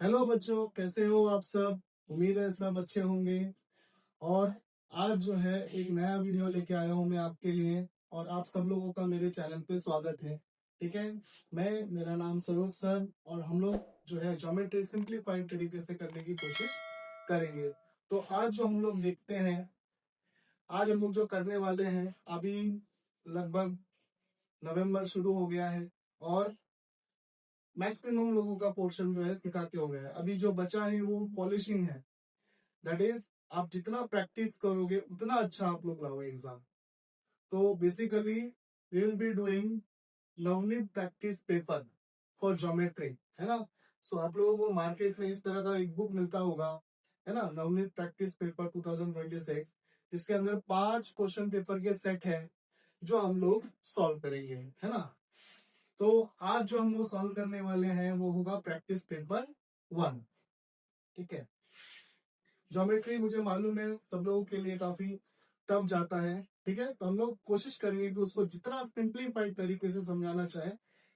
Hello बच्चों, कैसे हो आप सब। उम्मीद है सब अच्छे होंगे। और आज जो है एक नया वीडियो लेके आया हूँ मैं आपके लिए। और आप सब लोगों का मेरे चैनल पे स्वागत है। ठीक है, मेरा नाम सरोज सर और हम लोग जो है ज्योमेट्री सिंप्लीफाइड तरीके से करने की कोशिश करेंगे। तो आज जो हम लोग देखते हैं, आज हम लोग जो करने वाले हैं, अभी लगभग नवंबर शुरू हो गया है और मैक्सिमम लोगों का पोर्शन जो है सिखा के हो गया है। अभी जो बचा है वो पॉलिशिंग है। दैट इज, आप जितना प्रैक्टिस करोगे उतना अच्छा आप लोग लाओगे एग्जाम। तो basically we will be doing Navneet practice paper for geometry, है ना। सो आप लोगों को मार्केट में इस तरह का एक बुक मिलता होगा, है ना, नवनीत प्रैक्टिस पेपर 2026, जिसके अंदर 5 क्वेश्चन पेपर के सेट है जो हम लोग सॉल्व करेंगे, है ना। तो आज जो हम लोग सॉल्व करने वाले हैं वो होगा प्रैक्टिस पेपर 1। ठीक है, ज्योमेट्री मुझे मालूम है सब लोगों के लिए काफी टफ जाता है। ठीक है, तो हम लोग कोशिश करेंगे कि उसको जितना सिंप्लीफाइड तरीके से समझाना चाहे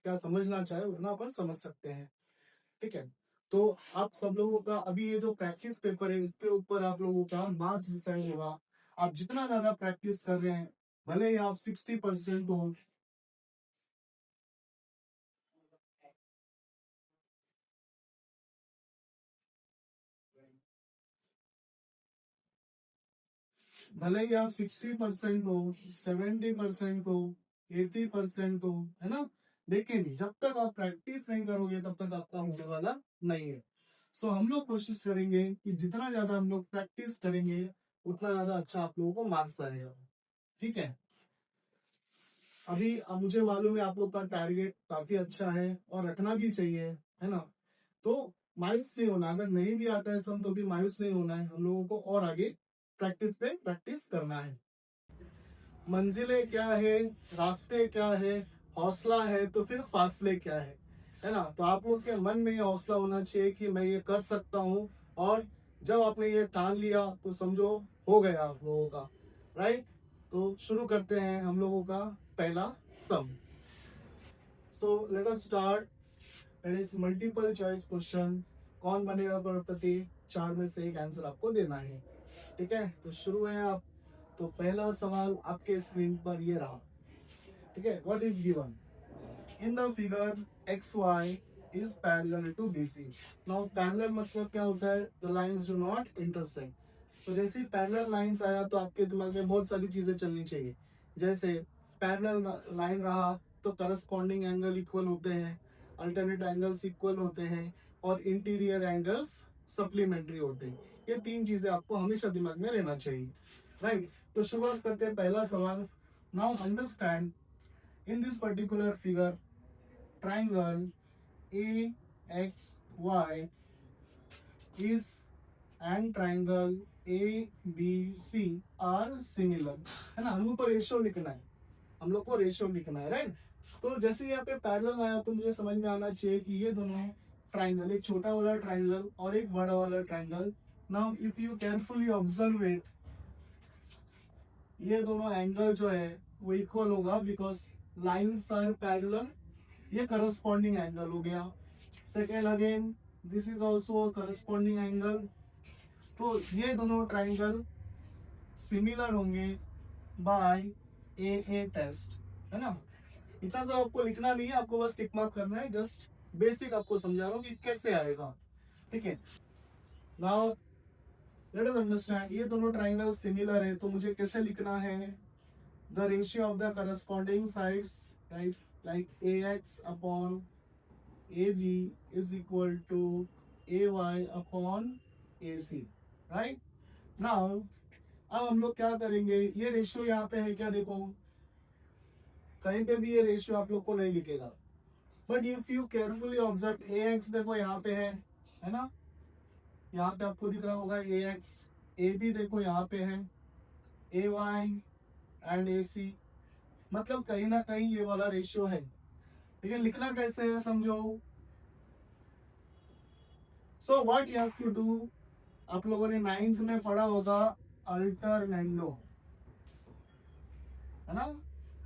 या समझना चाहे उतना अपन समझ सकते हैं। ठीक है, तो आप सब लोगों का अभी ये जो प्रैक्टिस पेपर है इसके ऊपर आप लोगों का मार्क्स डिसाइड होगा। आप जितना ज्यादा प्रैक्टिस कर रहे हैं, भले ही आप 60% हो, भले ही आप 60% हो, 70% हो, 80% हो, है ना, लेकिन जब तक आप प्रैक्टिस नहीं करोगे तब तक आपका होने वाला नहीं है। सो हम लोग कोशिश करेंगे कि जितना ज्यादा हम लोग प्रैक्टिस करेंगे उतना ज्यादा अच्छा आप लोगों को मार्क्स आएगा। ठीक है, अभी अब मुझे मालूम है आप लोग का टारगेट काफी अच्छा है और रखना भी चाहिए, है ना। तो मायूस नहीं होना, अगर नहीं भी आता है सब तो भी मायूस नहीं होना है। हम लोगों को और आगे प्रैक्टिस पे प्रैक्टिस करना है। मंजिलें क्या है, रास्ते क्या है, हौसला है तो फिर फासले क्या है ना। तो आप लोग के मन में ये हौसला होना चाहिए कि मैं ये कर सकता हूँ। और जब आपने ये ठान लिया तो समझो हो गया आप लोगों का, राइट। तो शुरू करते हैं हम लोगों का पहला sum. So let us start. It is multiple choice question. Kaun Banega करोड़पति, 4 में से एक आंसर आपको देना है। ठीक है, तो शुरू है आप। तो पहला सवाल आपके स्क्रीन पर ये रहा। ठीक है, what is given in the figure X Y is parallel to B C. Now parallel मतलब क्या होता है, the lines do not intersect. तो जैसे ही पैरेलल लाइंस आया तो आपके दिमाग में बहुत सारी चीजें चलनी चाहिए। जैसे पैरेलल लाइन रहा तो करस्पॉन्डिंग एंगल इक्वल होते हैं, अल्टरनेट एंगल्स इक्वल होते हैं और इंटीरियर एंगल्स सप्लीमेंट्री होते हैं। ये 3 चीजें आपको हमेशा दिमाग में रहना चाहिए, राइट। तो शुरुआत करते हैं पहला सवाल। Now understand, in this particular figure, triangle AXY is and triangle ABC are similar, है ना। हमको रेशियो लिखना है, हम लोग को रेशियो लिखना है, राइट। तो जैसे यहाँ पे पैरेलल आया तो मुझे समझ में आना चाहिए कि ये दोनों ट्राइंगल, एक छोटा वाला ट्राइंगल और एक बड़ा वाला triangle. Now if you carefully observe it, ये दोनों एंगल जो है वो इक्वल होगा बिकॉज लाइन्स आर पैरेलल। ये करस्पॉन्डिंग एंगल हो गया। Second again, this is also corresponding angle. तो ये दोनों ट्राइंगल सिमिलर होंगे बाय ए टेस्ट, है ना। इतना सब आपको लिखना नहीं है, आपको बस टिक मार्क करना है। जस्ट बेसिक आपको समझा रहा हूँ कि कैसे आएगा। ठीक है, नाउ लेट अस अंडरस्टैंड, ये दोनों ट्राइंगल सिमिलर है तो मुझे कैसे लिखना है, the ratio of the corresponding sides, right, like ax upon AB is equal to AY upon AC, right? Now, अब हम लोग क्या करेंगे, ये रेशियो यहाँ पे है क्या, देखो कहीं पे भी ये रेशियो आप लोग को नहीं दिखेगा, but if you carefully observe AX देखो यहाँ पे है ना, यहाँ पे आपको दिख रहा होगा AX। AB देखो यहाँ पे है AY एंड AC, मतलब कहीं ना कहीं ये वाला रेशियो है। ठीक है, लिखना कैसे है समझो। So what you have to do, आप लोगों ने 9th में पढ़ा होगा अल्टरनेंडो, है ना।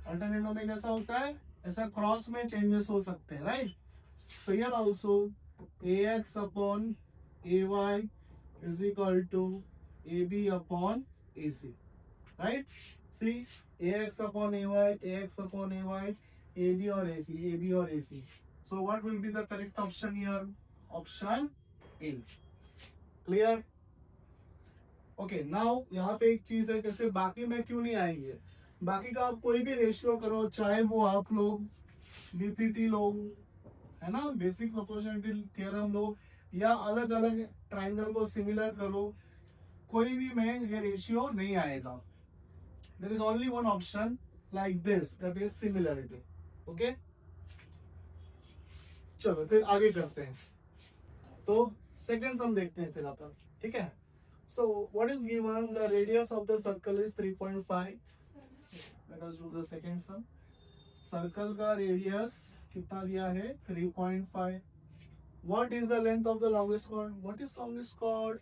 अल्टरनेंडो में कैसा होता है, ऐसा क्रॉस में चेंजेस हो सकते हैं, right. so here also ax upon ay is equal to ab upon ac, right? See, ax upon ay, ax upon ay, ab or ac, ab or ac. So what will be the correct option here? Option A. Clear? Okay now यहाँ पे एक चीज है, जैसे बाकी में क्यों नहीं आएंगे, बाकी का आप कोई भी रेशियो करो, चाहे वो आप लोग बीपीटी लो, है ना, बेसिक प्रोपोर्शनलिटी थ्योरम लो, या अलग अलग ट्राइंगल को सिमिलर करो, कोई भी में ये रेशियो नहीं आएगा. There is only one option like this, that is similarity. Okay, चलो फिर आगे करते हैं. तो सेकंड सम देखते हैं फिर अपन, ठीक है. So what is given? The radius of the circle is 3.5. Let us do the second sum. Circle का radius कितना दिया है? 3.5. What is the length of the longest chord? What is longest chord?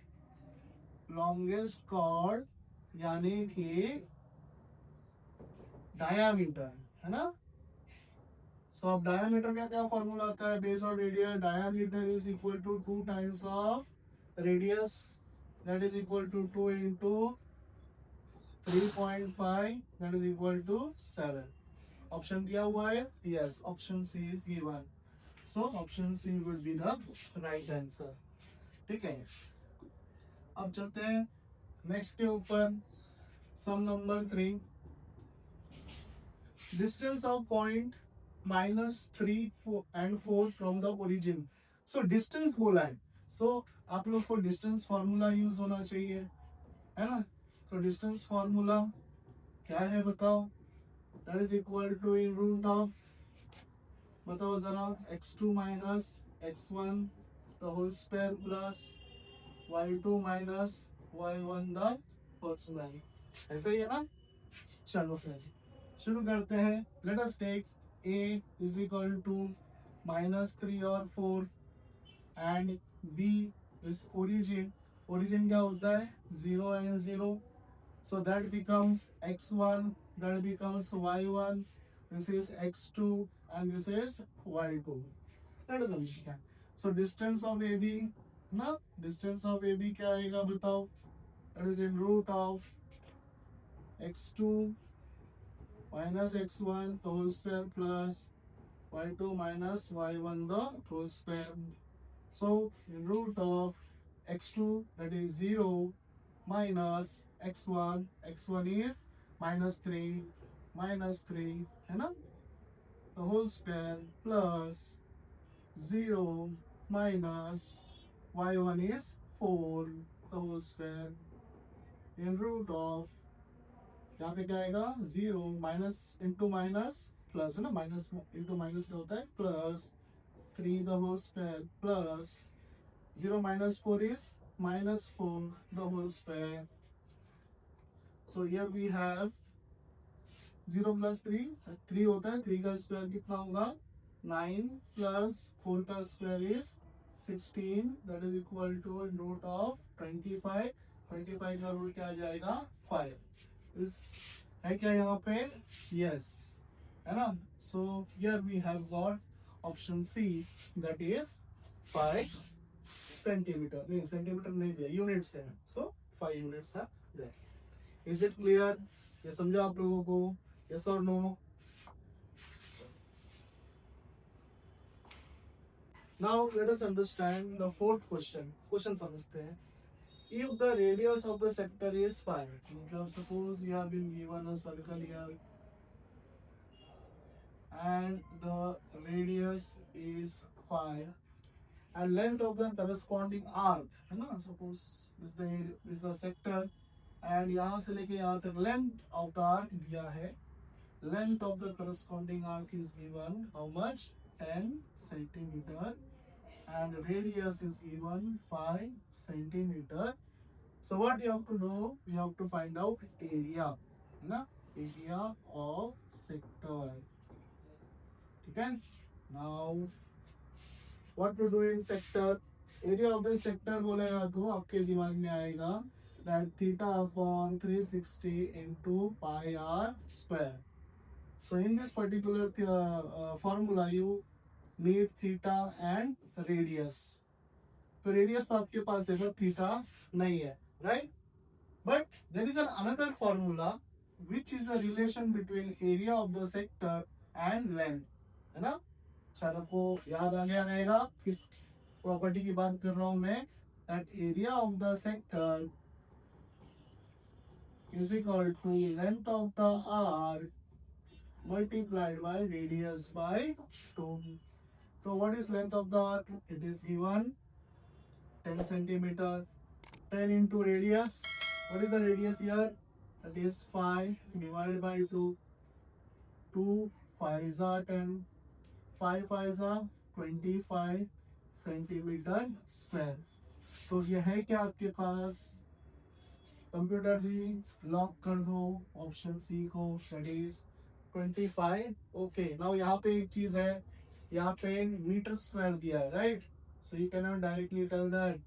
Longest chord यानी कि diameter, है ना? So अब diameter का क्या formula आता है? Base और radius. Diameter is equal to 2 times of radius. That is equal to 2 into 3.5, that is equal to 7. Option दिया हुआ है? Yes, option C is given. So option C would be the right answer. ठीक है. अब चलते हैं next के ऊपर. सम number 3. Distance of point -3 and 4 from the origin. So distance बोला है. So आप लोग को डिस्टेंस फॉर्मूला यूज होना चाहिए, है ना. तो डिस्टेंस फॉर्मूला क्या है बताओ? That is equal to in root of, बताओ जरा, x2 minus x1 the whole square plus y2 minus y1 the whole square. ऐसा ही है ना. चलो फिर शुरू करते हैं. Let us take a is equal to -3 और 4 and b is origin. Origin क्या होता है? 0 and 0. So that becomes x1, that becomes y1, this is x2 and this is y2. Let us understand. So distance of AB, ना, distance of AB क्या आएगा बताओ? That is in root of x2 minus x1 the whole square plus y2 minus y1 the whole square. So in root of x2 that is 0 minus x1, x1 is -3 है ना, the whole square plus 0 minus y1 is 4 the whole square in root of, यहाँ पे क्या आएगा? 0 minus into minus plus, है ना, minus into minus क्या होता है? Plus 3 the whole square plus 0 minus 4 is -4 the whole square. So here we have 0 plus 3, 3 होता है, 3 का स्क्वायर कितना होगा? 9 plus 4 का square is 16, that is equal to root of 25. 25 का रूट क्या आ जाएगा? 5. इस है क्या यहाँ पे? Yes, है ना. So here we have got option C, that is 5 centimetre. नहीं, सेंटीमीटर नहीं दिया, यूनिट्स है. सो 5 यूनिट्स है देयर. Is it clear? ये समझा आप लोगों को? यस और no? Now let us understand the fourth question. Question समझते हैं. If the radius of the sector is 5, मतलब suppose you have been given a circle here and the radius is 5 and length of the corresponding arc, है ना. Suppose this is the sector and यहाँ से लेके यहाँ तक length of the arc दिया है. Length of the corresponding arc is given how much? 10 centimeter and radius is given 5 centimeter. So what you have to do? You have to find out area, है ना, area of sector. ठीक है. Now what to do in sector? Area of the sector बोलेगा तो आपके दिमाग में आएगा that theta upon 360 into pi r square. So in this particular formula you meet theta and radius. तो रेडियस तो आपके पास है बट थीटा नहीं है, right. But there is an another formula which is a relation between area of the sector and length, है ना। शायद आपको याद आ गया रहेगा किस प्रॉपर्टी की बात कर रहा हूं मैं, that area of the sector is equal to length of the arc multiplied by radius by 2. So what is length of the arc? It is given 10 centimeter. 10 into radius. What is the radius here? That is 5 divided by 2. 2 5s are 10. 5 5s are 25 centimeter square. तो ये है क्या आपके पास computer जी, lock कर दो option C को, that is 25। Okay, now यहाँ पे एक चीज है, यहाँ पे मीटर स्क्वायर दिया है, right. So you can not directly tell that,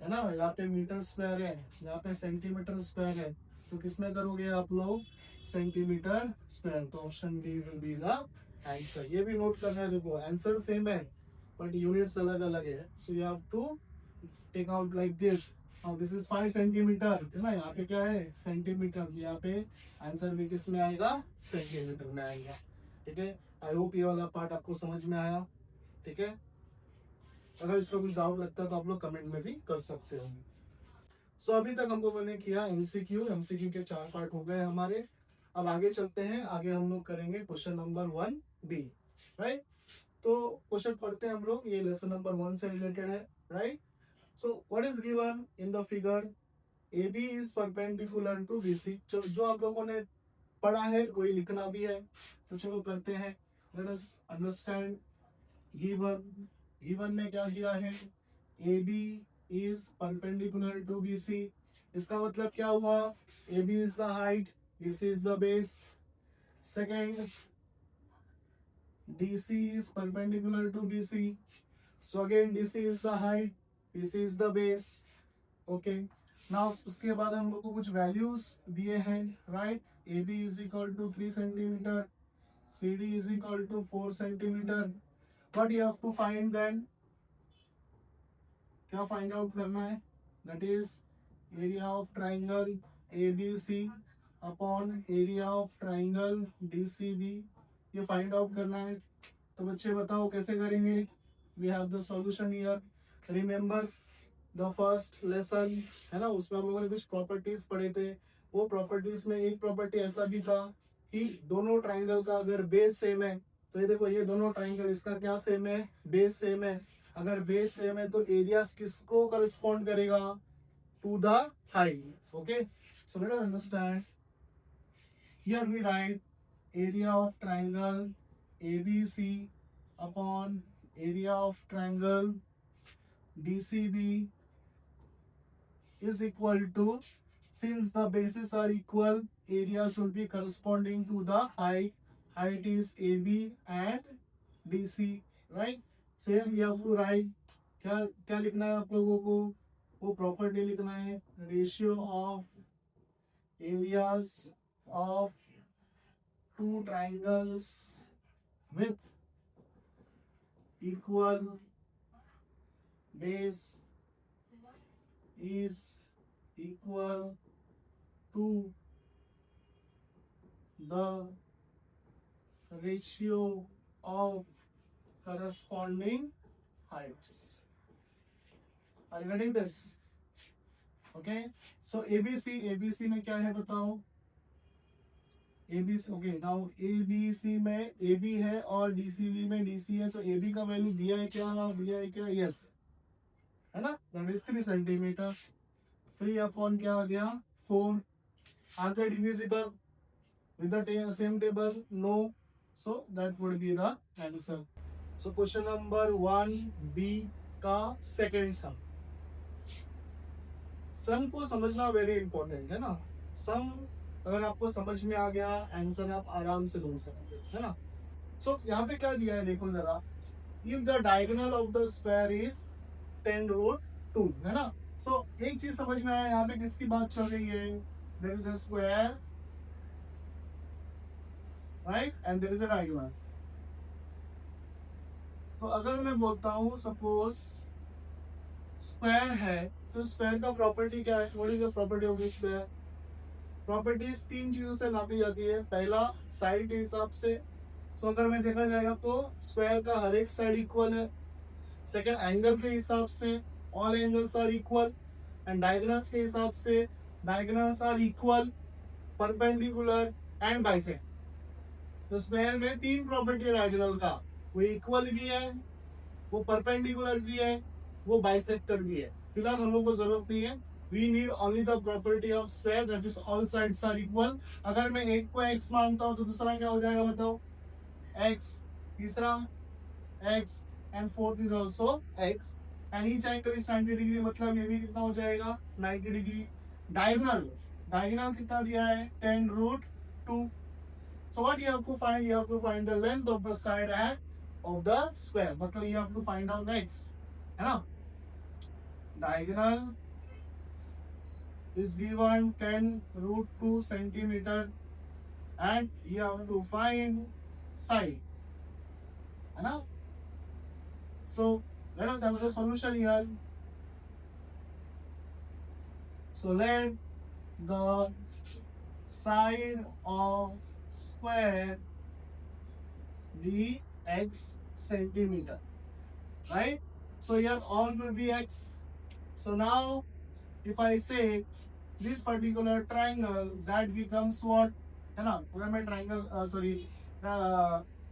है ना। यहाँ पे मीटर स्क्वायर है, यहाँ पे सेंटीमीटर स्क्वायर है, तो किसमें करोगे आप लोग, सेंटीमीटर स्क्वायर। तो option B will be the answer. ये भी नोट करना है, देखो आंसर सेम है बट यूनिट्स अलग अलग है, so you have to take out like this. This is 5 centimetre, है ना, यहाँ पे क्या है सेंटीमीटर, यहाँ पे आंसर भी किस में आएगा, सेंटीमीटर में आएगा, ठीक है। आई होप ये वाला पार्ट आपको समझ में आया, ठीक है। अगर इसका कुछ डाउट लगता है तो आप लोग कमेंट में भी कर सकते हो। सो अभी तक हम लोगों ने किया एमसीक्यू। एमसीक्यू के 4 पार्ट हो गए हमारे। अब आगे चलते हैं, आगे हम लोग करेंगे क्वेश्चन नंबर 1B, राइट। तो क्वेश्चन पढ़ते हैं हम लोग, ये लेसन नंबर 1 से रिलेटेड है, right. So what is given in the figure? AB is perpendicular to BC। जो आप लोगों ने पढ़ा है वही लिखना भी है, तो चलो करते हैं। Let us understand given में क्या दिया है, AB is perpendicular to BC। इसका मतलब क्या हुआ, AB is the height, BC is the base। Second, DC is perpendicular to BC, so again DC is the height, this is the base। Okay, now उसके बाद हम लोग को कुछ वैल्यूज दिए हैं, right. AB is equal to 3 centimetre, CD is equal to 4 centimetre. But you have to find then, क्या find out करना है, that is area of triangle ABC upon area of triangle DCB, ये find out करना है। तो बच्चे बताओ कैसे करेंगे। We have the solution here. Remember the first lesson, है ना, उसमें हम लोगों ने कुछ प्रॉपर्टीज पढ़े थे। वो प्रॉपर्टीज में एक प्रॉपर्टी ऐसा भी था कि दोनों ट्राइंगल का अगर बेस सेम है, तो ये देखो ये दोनों ट्राइंगल, इसका क्या सेम है, बेस सेम है। अगर बेस सेम है तो एरिया किसको करस्पॉन्ड करेगा, to the height. Okay, so let us understand. Here we write area of triangle ABC upon area of triangle DCB is equal to, since the bases are equal, areas will be corresponding to the height. Height is AB and DC, right? So here we have to write, क्या क्या लिखना है आप लोगों को, वो property लिखना है, ratio of areas of two triangles with equal base is equal to the ratio of corresponding heights। Are you getting this? Okay, so ABC में क्या है बताओ, ABC, ओके, नाउ ABC में AB है और DCB में DC है, तो AB का वैल्यू दिया है क्या, यस, है ना, दैट इज 3 सेंटीमीटर। 3 अपॉन क्या आ गया, 4। आगे divisible with the same table, no, so that would be the answer. So question number 1B का सेकेंड सम को समझना वेरी इंपॉर्टेंट है ना। सम अगर आपको समझ में आ गया, आंसर आप आराम से ढूंढ सकते हो, है ना। सो यहाँ पे क्या दिया है देखो जरा, if the diagonal of the square is 10√2, है ना। सो एक चीज समझ में आया, यहाँ पे किसकी बात चल रही है, there is a square, right, and there is a diagonal. तो अगर मैं बोलता हूँ सपोज स्क्वायर है, तो स्क्वायर का प्रॉपर्टी क्या है? What is the property of this square? Properties तीन चीजों से नापी जाती है। पहला साइड के हिसाब से, सो अगर मैं देखा जाएगा तो स्क्वायर का हर एक साइड इक्वल है। सेकंड एंगल के हिसाब से, all angles are equal. And diagonals के हिसाब से, diagonals are equal, perpendicular and bisect. तो स्क्वायर में तीन प्रॉपर्टी है डायगोनल का, वो इक्वल भी है, वो परपेंडिकुलर भी है, वो बाइसेक्टर भी है। फिलहाल हम लोग को जरूरत नहीं है, we need only the property of square that is all sides are equal. अगर मैं एक को x मानता हूं तो दूसरा क्या हो जाएगा बताओ? x, तीसरा x and fourth is also x and each angle is 90 degree, मतलब ये भी कितना हो जाएगा? 90 डिग्री। डायगोनल, डायगोनल कितना दिया है? 10√2। So what you have to find? You have to find the length of the side of the square. मतलब you have to find out x, है ना? Diagonal is given 10√2 centimeter, and you have to find side, है ना? So let us have the solution here. So let the side of square be x centimeter, right? So here all will be x. So now if I say this particular triangle, that becomes what, है ना? अगर मैं triangle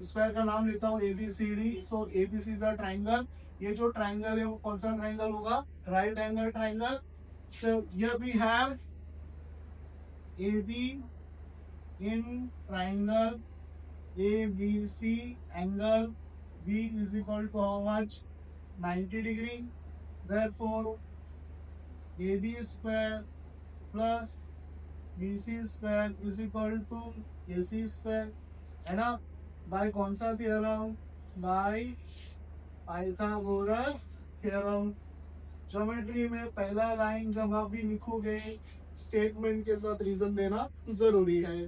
square का नाम लेता हूँ ABCD, so ABC is a triangle. ये जो triangle है वो कौन सा triangle होगा? Right angle triangle. So here we have AB in triangle ABC, angle B is equal to how much? 90 degree. Therefore AB square plus BC square is equal to AC square, है ना? Bye कौन सा theorem? By Pythagoras theorem. Geometry में पहला line जब आप भी लिखोगे, स्टेटमेंट के साथ रीजन देना जरूरी है,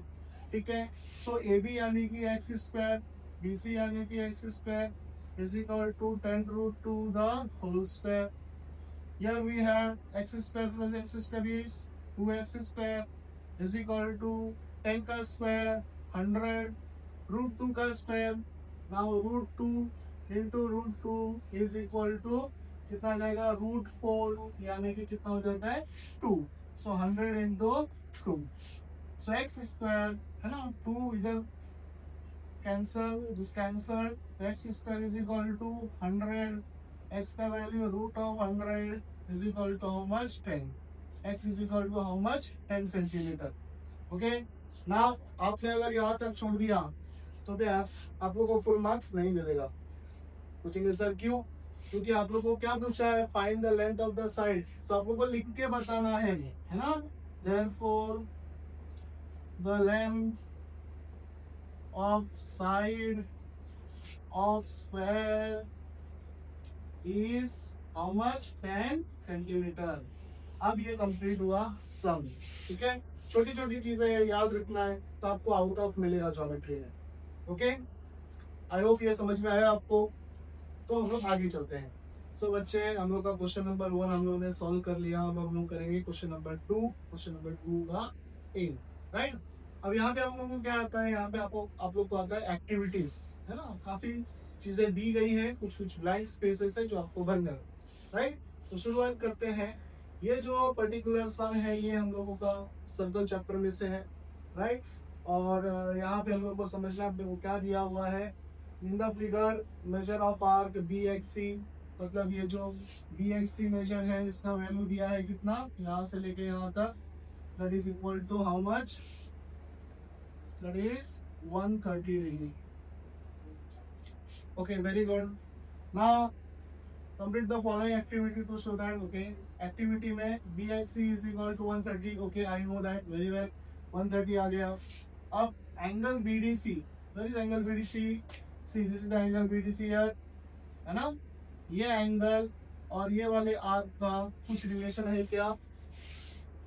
ठीक है? सो ए बी यानी कि एक्स स्क्वायर, बी सी यानी कि X square is equal to 10√2 the whole square. Here we have x square plus x square is 2x square is equal to 10 का square 100 √2 का square। Now √2 into √2 is equal to कितना आ जाएगा? √4, यानी कि कितना हो जाता है? 2। So 100 into 2, so x square, है ना? 2 इधर cancel, this cancel, x square is equal to 100, x का value √100 is equal to how much? 10. x is equal to how much? 10 centimetre. Okay, now आपने अगर यहाँ तक छोड़ दिया तो भी आप लोगों को फुल मार्क्स नहीं मिलेगा। पूछेंगे सर क्यों? क्योंकि आप लोगों को क्या पूछा है? Find the length of the side, तो आप लोगों को लिख के बताना है ना? Therefore the length of side of square is how much? 10 centimetre. अब ये कंप्लीट हुआ सम, ठीक है? छोटी छोटी चीजें याद रखना है तो आपको आउट ऑफ मिलेगा ज्योमेट्री में। ओके, आई होप ये समझ में आया आपको। तो हम लोग आगे चलते हैं। सो बच्चे, हम लोग का क्वेश्चन नंबर 1 हम लोग ने सॉल्व कर लिया। अब हम लोग करेंगे क्वेश्चन नंबर 2। क्वेश्चन नंबर 2 का ए, राइट? अब यहाँ पे हम लोग को क्या आता है? यहाँ पे आप लोग को आता है एक्टिविटीज, है ना? काफी चीजें दी गई है, कुछ कुछ ब्लैंक स्पेसेस है जो आपको भरना है, राइट? तो शुरुआत करते हैं। ये जो पर्टिकुलर सम है ये हम लोगों का सर्कल चैप्टर में से है, राइट? और यहाँ पे हम लोग को समझना है क्या दिया हुआ है। इन the figure major of arc BXC, मतलब ये जो BXC मेजर है इसका वैल्यू दिया है कितना? यहाँ से लेके यहाँ तक, that is equal to how much? That is 130 degree. Okay, very good. Now complete the following activity to show that, okay, activity में BXC is equal to 130, okay, I know that very well, 130 आ गया। अब angle BDC, where is angle BDC? See, this is the angle BDC here, है ना? ये angle और ये वाले arc का कुछ रिलेशन है क्या?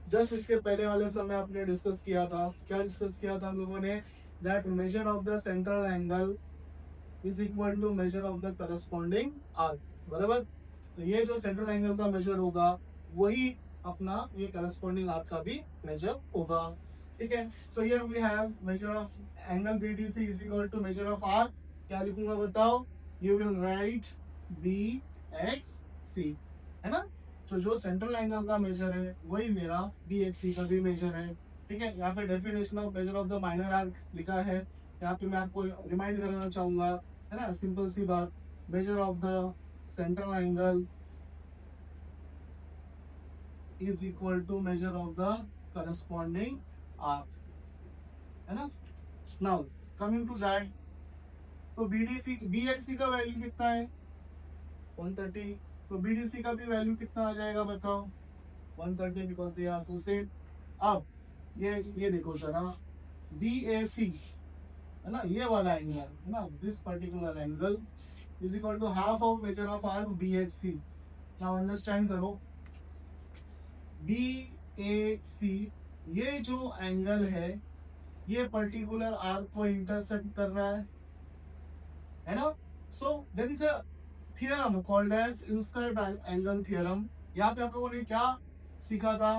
जस्ट इसके पहले वाले समय आपने डिस्कस किया था। क्या डिस्कस किया था हम लोगों ने? That measure of the central angle is equal to measure of the corresponding arc, बराबर। तो ये जो सेंट्रल एंगल का मेजर होगा वही अपना ये करस्पॉन्डिंग आर्क का भी मेजर होगा, ठीक है। So here we have measure of angle BDC is equal to measure of arc. क्या लिखूंगा बताओ, you will write B X C, है ना। तो जो सेंट्रल एंगल का मेजर है वही मेरा बी एक्स सी का भी मेजर है, ठीक है। यहाँ पे definition of measure of the minor arc लिखा है, यहाँ पे मैं आपको रिमाइंड कराना चाहूंगा, है ना, सिंपल सी बात। Measure of the central angle is equal to measure of the corresponding arc, है ना। नाउ कमिंग टू दैट, तो बीडीसी बीएक्सी का वैल्यू कितना है 130, तो बीडीसी का भी वैल्यू कितना आ जाएगा बताओ 130, because they are to same. अब ये देखो जरा, बी ए सी, है ना, ये वाला एंगल, है ना, this particular angle is equal to half of measure of arc B H C. Now understand करो, बी ए सी ये जो एंगल है ये पर्टिकुलर आर्क को इंटरसेक्ट कर रहा है ना। So there is a theorem called as inscribed angle theorem. यहाँ पे आप लोगों ने क्या सीखा था,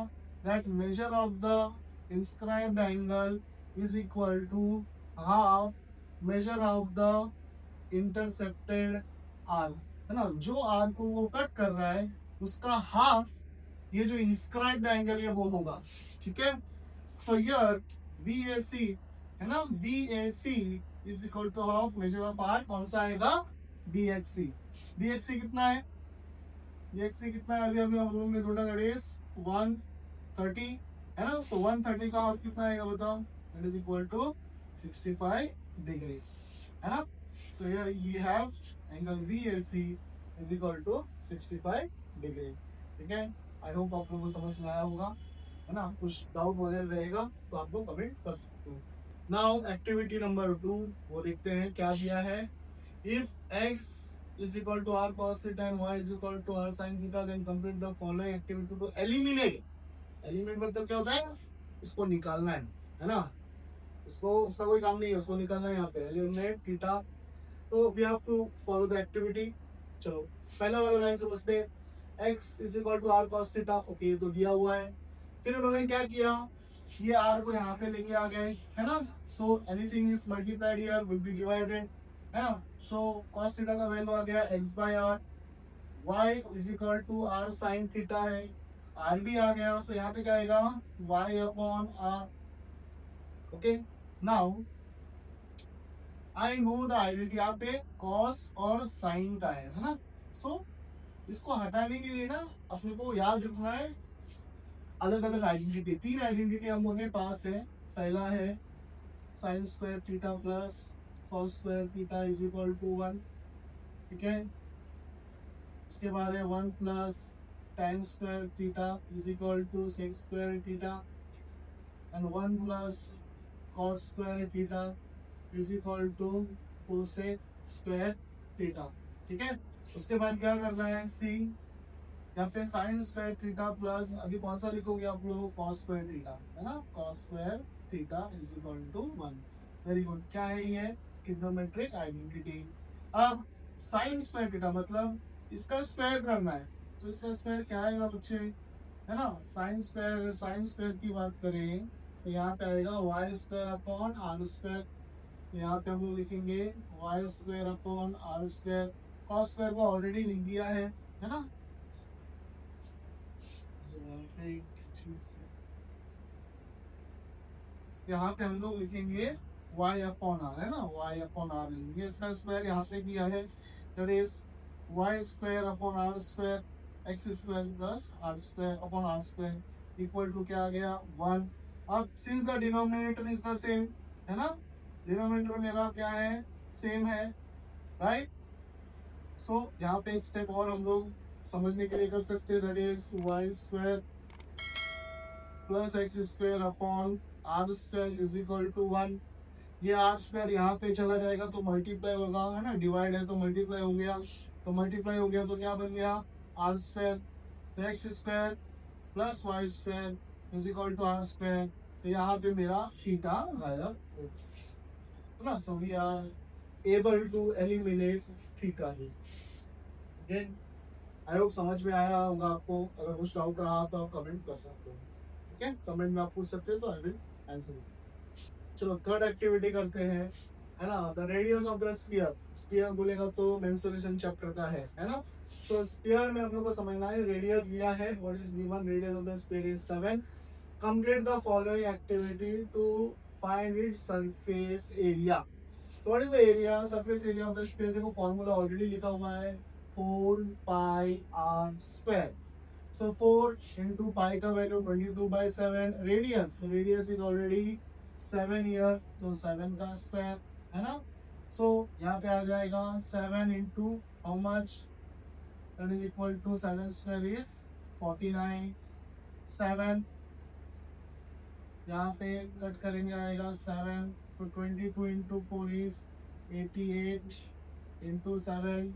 that measure of the inscribed angle is equal to half measure of the intercepted arc, है ना। जो आर्क को वो कट कर रहा है उसका हाफ ये जो इंस्क्राइब्ड एंगल है वो होगा, ठीक है। So here B A C, है ना, B A C is equal to half measure of arc, कौन सा आएगा B X C. B X C कितना है, बी एक्स सी कितना है, अभी अभी हम लोग ने ढूंढा, दैट इज 130, है ना। तो 130 का हाफ कितना आएगा बताओ, that is equal to 65 degree, है ना। So here you have angle B A C is equal to 65 degree, ठीक है। आई होप आप लोगों को समझ में आया होगा, है ना। कुछ डाउट वगैरह रहेगा तो आप लोग कमेंट कर सकते हो। नाउ एक्टिविटी नंबर 2 वो देखते हैं क्या दिया है। If x is equal to r cos theta and y is equal to r sin theta, then complete the following activity to eliminate। Eliminate मतलब क्या होता है, इसको निकालना है ना। इसको उसका कोई काम नहीं है, उसको निकालना है यहाँ पे, एलिमिनेट थीटा। तो we have to follow the activity. चलो पहला वाला लाइन समझते हैं, x is equal to R cos theta, okay ये तो दिया हुआ है। फिर उन्होंने क्या किया, ये r को यहाँ पे लेके आ गए, है ना। So anything is multiplied here will be divided, है ना। सो कॉस थीटा का वैल्यू आ गया x by R, y is equal to R sine theta है, r भी आ गया, सो यहाँ पे क्या आएगा y upon r, okay. Now I know the identity, यहाँ पे कॉस और साइन का है ना। सो इसको हटाने के लिए ना अपने को याद रखना है अलग अलग आइडेंटिटी, 3 आइडेंटिटी हम लोगों के पास है। पहला है sine square theta plus cos square theta is equal to 1, ठीक है। इसके बाद है 1 plus tan square theta is equal to sec square theta and 1 plus cot square theta is equal to cosec square theta, ठीक है। उसके बाद क्या करना है, सी यहाँ पे साइन स्क्वायर थीटा प्लस, अभी कौन सा लिखोगे आप लोग, कॉस स्क्वायर थीटा, है ना। Cos square theta is equal to 1, very good. क्या है ये, ट्रिग्नोमेट्रिक आइडेंटिटी। अब साइन स्क्वायर थीटा मतलब इसका स्क्वायर करना है, तो इसका स्क्वायर क्या आएगा बच्चे, है ना। साइन स्क्वायर की बात करें तो यहाँ पे आएगा Y square upon R square, यहाँ पे हम लोग लिखेंगे Y square upon R square. Cos square को ऑलरेडी लिख दिया है ना। यहाँ पे हम लोग लिखेंगे y अपॉन आर, है ना, y अपॉन आर लिखेंगे। इसका स्क्वायर यहाँ पे किया है, that is y square upon R square X square plus R square upon R square equal to क्या आ गया 1। अब since the denominator is the same, है ना, डिनोमिनेटर मेरा क्या है, सेम है, राइट। सो यहाँ पे एक स्टेप और हम लोग समझने के लिए कर सकते हैं, that is Y square plus X square upon R square is equal to 1। ये आर स्क्वायर यहाँ पे चला जाएगा तो मल्टीप्लाई होगा, है ना, डिवाइड है तो मल्टीप्लाई हो गया, तो मल्टीप्लाई हो गया तो क्या बन गया आर स्क्वायर, तो X square plus Y square is equal to R square. तो यहाँ पे मेरा थीटा गायब हो, है ना। So we are able to eliminate theta ही. Again, आई होप समझ में आया होगा आपको. अगर कुछ डाउट रहा तो आप कमेंट कर सकते हो. ठीक है, कमेंट में आप पूछ सकते हो तो आई विल आंसर. चलो थर्ड एक्टिविटी करते हैं, है ना. The radius of the sphere. Sphere बोलेगा तो मेंसुरेशन चैप्टर का है ना. तो स्फीयर में हम लोग को समझना है, रेडियस दिया है. What is given? Radius of the sphere is 7. Complete the following activity to find its surface area. So what is the area? Surface area of the sphere. देखो फॉर्मूला ऑलरेडी लिखा हुआ है, 4 पाई r स्क्वायर. So 4 into पाई का value 22/7. Radius is already 7 year, तो 7 का square, है ना. सो यहाँ पे आ जाएगा 7 into how much, that is equal to 7 square is 49. 7 यहाँ पे कट करेंगे, आएगा 7. तो 22 into 4 is 88 into 7.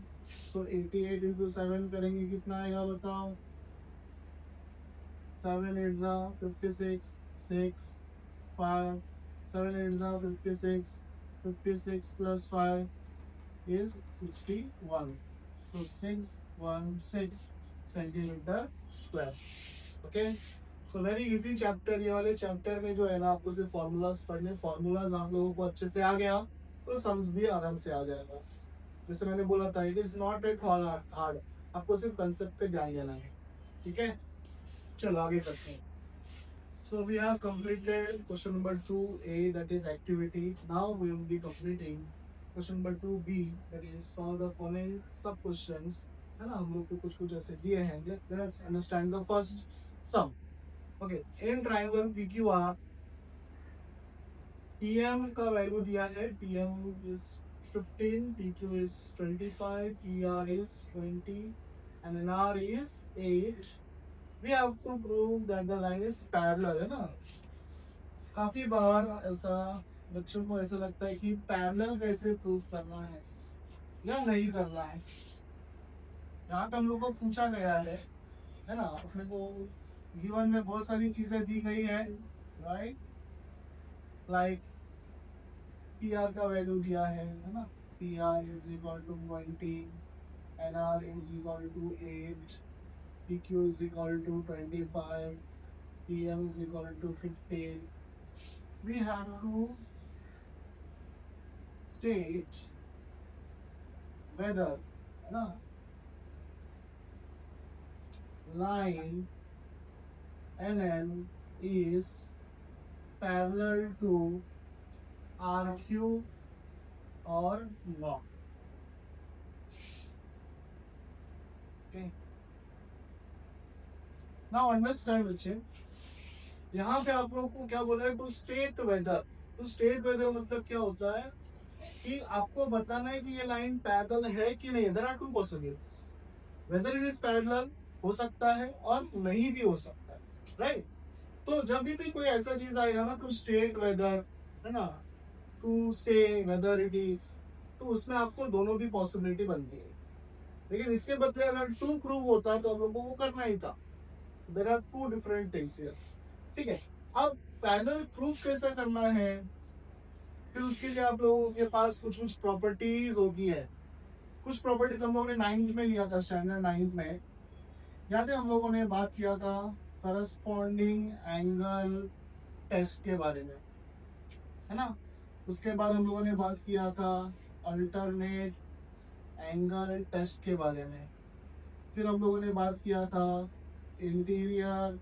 So 88 into 7 करेंगे, कितना आएगा बताओ. 7 8 जा 56, 6 5. 7 8 जा 56, 56 plus 5 is 61. So 616 centimeter square. Okay. So very easy chapter. ये वाले चैप्टर में जो है ना, आपको सिर्फ फॉर्मूलाज पढ़ने. फॉर्मूलाज आप लोगों को अच्छे से आ गया तो सम्स भी आराम से आ जाएगा. जैसे मैंने बोला था, it is not at hard. आपको सिर्फ कंसेप्ट पे ध्यान देना है. ठीक है, चलो आगे करते हैं. So we have completed question number 2A, that is activity. Now we will be completing question number 2B, that is solve the following sub questions. है ना, हम लोग को कुछ ऐसे दिए हैं. Let us understand the first sum. Okay, in triangle PQR, PM का वैल्यू दिया है. PM is 15, PQ is 25, PR is 20 and NR is 8. We have to prove that the line is parallel, है ना. काफी बार ऐसा बच्चों को ऐसा लगता है कि पैरेलल कैसे प्रूव करना है या नहीं करना है. यहाँ पे हम लोग को पूछा गया है ना, अपने को गिवन में बहुत सारी चीजें दी गई है, राइट. लाइक PR का वैल्यू दिया है ना. PR is equal to 20, NR is equal to 8, PQ is equal to 25, PM is equal to 15. We have to state whether ना line NN is parallel to RQ or not. Okay. Now understand बच्चे, यहाँ पे आप लोगों को क्या बोला है, टू स्टेट वेदर. तो स्टेट वेदर मतलब क्या होता है कि आपको बताना है कि ये लाइन पैरेलल है कि नहीं. There are two possibilities. Whether it is parallel हो सकता है और नहीं भी हो सकता है, राइट. तो जब भी कोई ऐसा चीज आएगा ना, टू स्टेट वेदर, है ना, टू से वेदर इट इज, तो उसमें आपको दोनों भी पॉसिबिलिटी बनती है. लेकिन इसके बदले अगर टू प्रूव होता तो हम लोगों को करना ही था. There are two different things here. ठीक है, अब पैरेलल प्रूफ कैसे करना है, फिर उसके लिए आप लोगों के पास कुछ प्रॉपर्टीज होगी है. कुछ प्रॉपर्टीज हम लोगों ने 9th में लिया था, स्टैंडर्ड 9th में. याद है हम लोगों ने बात किया था करस्पॉन्डिंग एंगल टेस्ट के बारे में, है ना. उसके बाद हम लोगों ने बात किया था अल्टरनेट एंगल टेस्ट के बारे में. फिर हम लोगों ने बात किया था इंटीरियर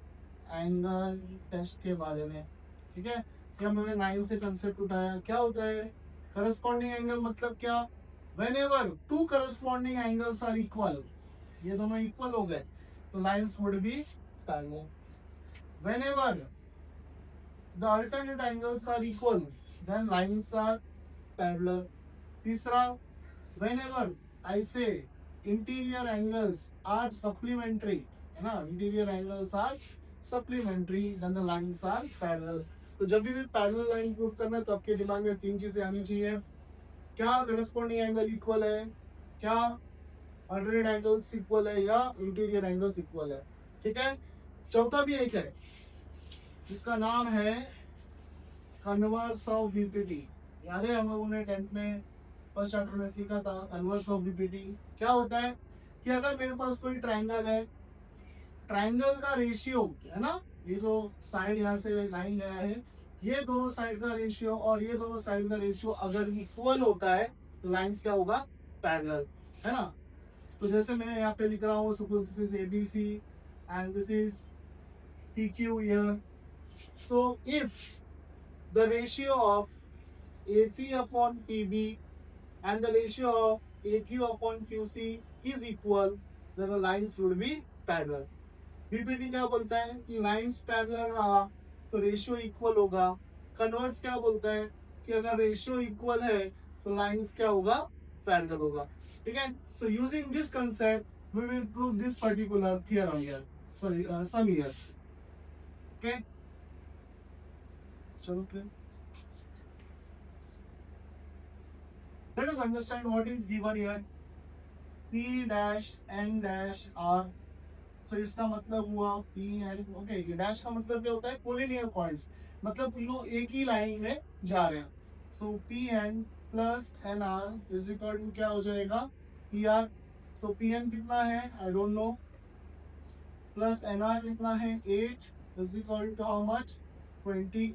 एंगल टेस्ट के बारे में. ठीक है, ये हम लोगों ने 9 से कंसेप्ट उठाया. क्या होता है करस्पॉन्डिंग एंगल, मतलब क्या, whenever two corresponding angles are equal, ये दोनों इक्वल हो गए तो lines would be parallel. Whenever the alternate angles are equal then lines are parallel. तीसरा, whenever I say interior angles are supplementary, है ना, interior angles are supplementary then the lines are parallel. तो जब भी parallel line proof करना है तो आपके दिमाग में 3 चीजें आनी चाहिए. क्या करस्पॉन्डिंग एंगल इक्वल है, क्या अल्टरनेट एंगल्स इक्वल है, या इंटीरियर एंगल्स इक्वल है. ठीक है, चौथा भी एक है जिसका नाम है कन्वर्स ऑफ VPT. याद है हम लोगों ने 10th में फर्स्ट चैप्टर में सीखा था कन्वर्स ऑफ बीपीटी। क्या होता है कि अगर मेरे पास कोई ट्राइंगल है, ट्राइंगल का रेशियो है ना, ये जो साइड यहाँ से लाइन गया है, ये दोनों साइड का रेशियो और ये दोनों साइड का रेशियो अगर इक्वल होता है तो लाइंस क्या होगा, पैरेलल, है ना। तो जैसे मैं यहाँ पे लिख रहा हूँ, suppose this is ABC and this is PQ here. So if the ratio of AP upon PB and the ratio of AQ upon QC is equal, then the lines would be parallel. BPT क्या बोलता है कि lines parallel रहा तो ratio equal होगा। Converse क्या बोलता है कि अगर रेशियो इक्वल है तो लाइंस क्या होगा, पैरेलल होगा। ठीक है, so using this concept we will prove this particular theorem here, sorry sum here. Okay, चलो फिर let us understand what is given here, P dash N dash R। सो इसका मतलब हुआ P N, ओके, ये dash का मतलब क्या होता है, कोलिनियर पॉइंट्स, मतलब तीनों एक ही लाइन में जा रहे हैं। सो P N plus N R is equal to क्या हो जाएगा, P R। सो P N कितना है, I don't know, plus N R कितना है 8 is equal to how much, 20।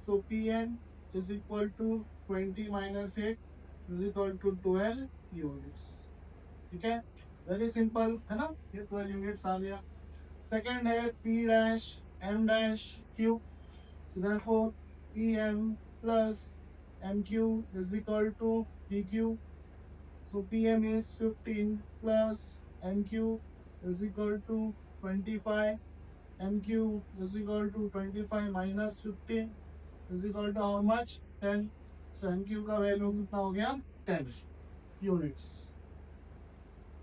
So P N is equal to 20 minus 8 is equal to 12 units. ठीक है, very simple है ना, ये 12 यूनिट्स आ गया। सेकेंड है P dash M dash Q, so therefore PM plus MQ is equal to PQ। so PM is 15 plus MQ is equal to 25, MQ is equal to 25 minus 15 is equal to how much, 10। so MQ का value कितना हो गया, 10 units.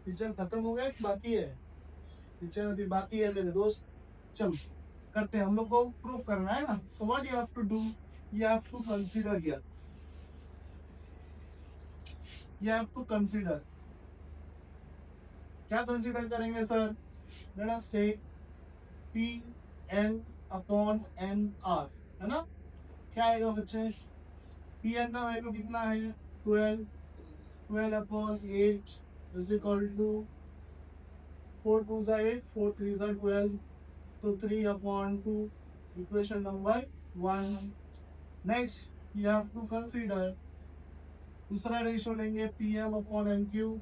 Teacher खत्म हो गया, बाकी है teacher, अभी बाकी है मेरे दोस्त। चलो करते हैं, हम लोग को प्रूफ करना है ना। So what you have to do, you have to consider here, you have to consider, क्या कंसीडर करेंगे sir, let us take P N upon N R, है ना। क्या आएगा बच्चे, P N का वैल्यू कितना है 12, 12 upon 8 is equal to 4 2s are 8, 4 3s are 12, so 3 upon 2, equation number 1। next you have to consider दूसरा रेशियो लेंगे PM upon MQ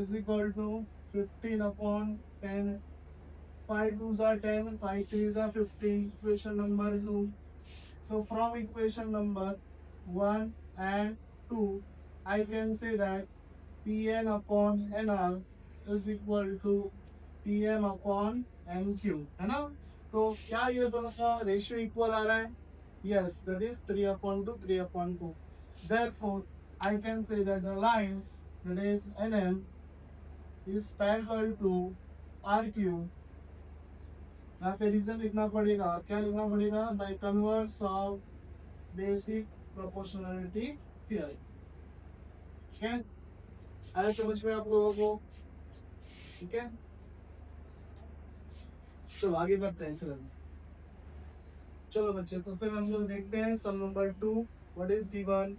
is equal to 15 upon 10, 5 2s are 10, 5 3s are 15, equation number 2। so from equation number 1 and 2 I can say that Pn upon Nr is equal to Pm upon Nq, है ना। तो क्या ये दोनों का ratio equal आ रहा है, yes, that is 3 upon 2, 3 upon 2। therefore I can say that the lines, that is Nm, is parallel to Rq। यहाँ पे रीजन लिखना पड़ेगा, क्या लिखना पड़ेगा, by converse of basic proportionality theory। ठीक है, आया समझ में आप लोगों को, ठीक है। चलो आगे बढ़ते हैं फिर हम। चलो बच्चे, तो फिर हम लोग देखते हैं sum number 2। What is given,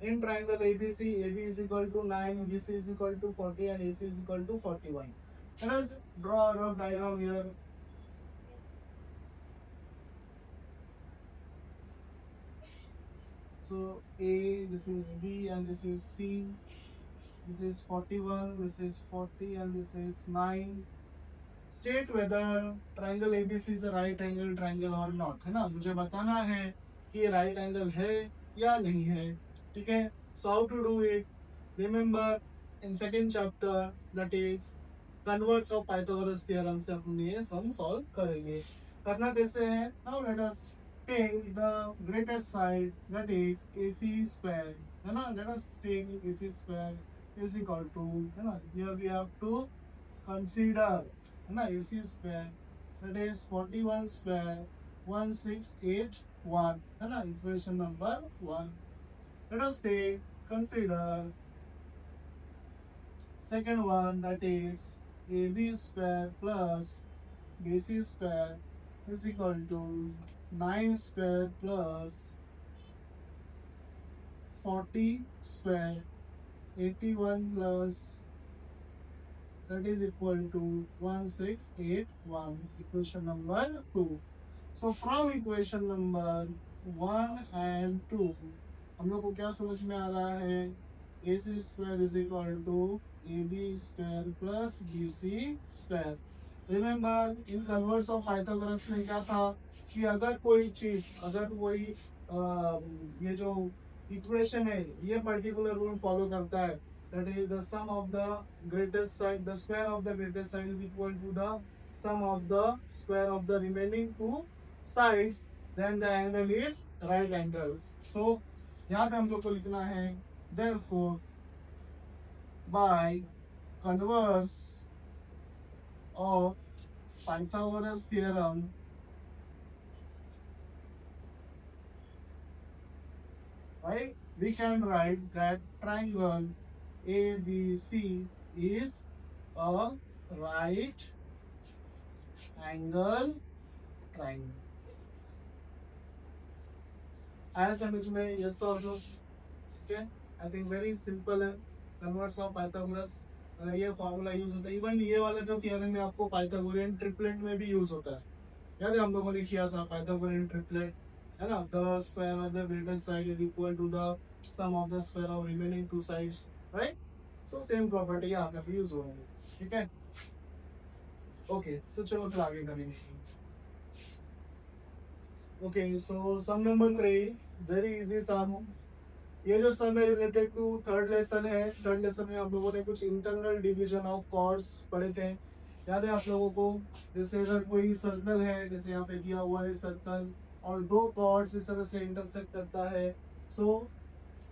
in triangle ABC, AB is equal to 9, BC is equal to 40 and AC is equal to 41। let us draw a rough diagram here। so A, this is B and this is C, this is 41, this is 40 and this is 9। state whether triangle ABC is a right angle triangle or not, है ना, मुझे बताना है कि ये right angle है या नहीं है। ठीक है, so how to do it, remember in second chapter, that is converse of Pythagoras theorem से अपन ये सम सॉल्व करेंगे। करना कैसे है, now let us take the greatest side, that is AC square, है ना। let us take AC square is equal to, है ना, here we have to consider, है ना, AC square, that is 41 square 1681, है ना, equation number 1। let us take consider second one, that is AB square plus BC square is equal to 9 square plus 40 square 81 plus that is equal to 1681. Equation number 2. So from equation number 1 and 2 हम लोग को क्या समझ में आ रहा है, AC square is equal to AB square plus BC square. Remember in converse of Pythagoras में क्या था कि अगर कोई चीज, अगर कोई ये जो इक्वेशन है ये पर्टिकुलर रूल फॉलो करता है, that is the sum of the greatest side, the square of the greatest side is equal to the sum of the square of the remaining two sides, then the angle is right angle. So यहाँ पे हम लोग को लिखना है therefore by converse of Pythagoras theorem, right, we can write that triangle ABC is a right angle triangle. आया समझ में? यस और नो? ठीक है, आई थिंक वेरी सिंपल है. कन्वर्स ऑफ पाइथागोरस अगर ये फॉर्मूला यूज होता है, इवन ये वाला जो थियरम में आपको पाइथागोरियन ट्रिपलेट में भी यूज होता है. याद है हम लोगों ने किया था पाइथागोरियन ट्रिपलेट, है ना? The square of the greatest side is equal to the sum of the square of remaining two sides, right? So same property यहाँ पे भी यूज हो रही है. ठीक है, ओके, तो चलो फिर आगे करेंगे. ओके, सो सम नंबर 3, वेरी इजी सम. ये जो सम है रिलेटेड टू थर्ड लेसन है. थर्ड लेसन में हम लोगों ने कुछ इंटरनल डिवीजन ऑफ कॉर्ड्स पढ़े थे, याद है आप लोगों को? जैसे अगर कोई सर्कल है, जैसे यहाँ पे दिया हुआ है सर्कल, और दो कॉर्ड्स इस तरह से इंटरसेक्ट करता है, so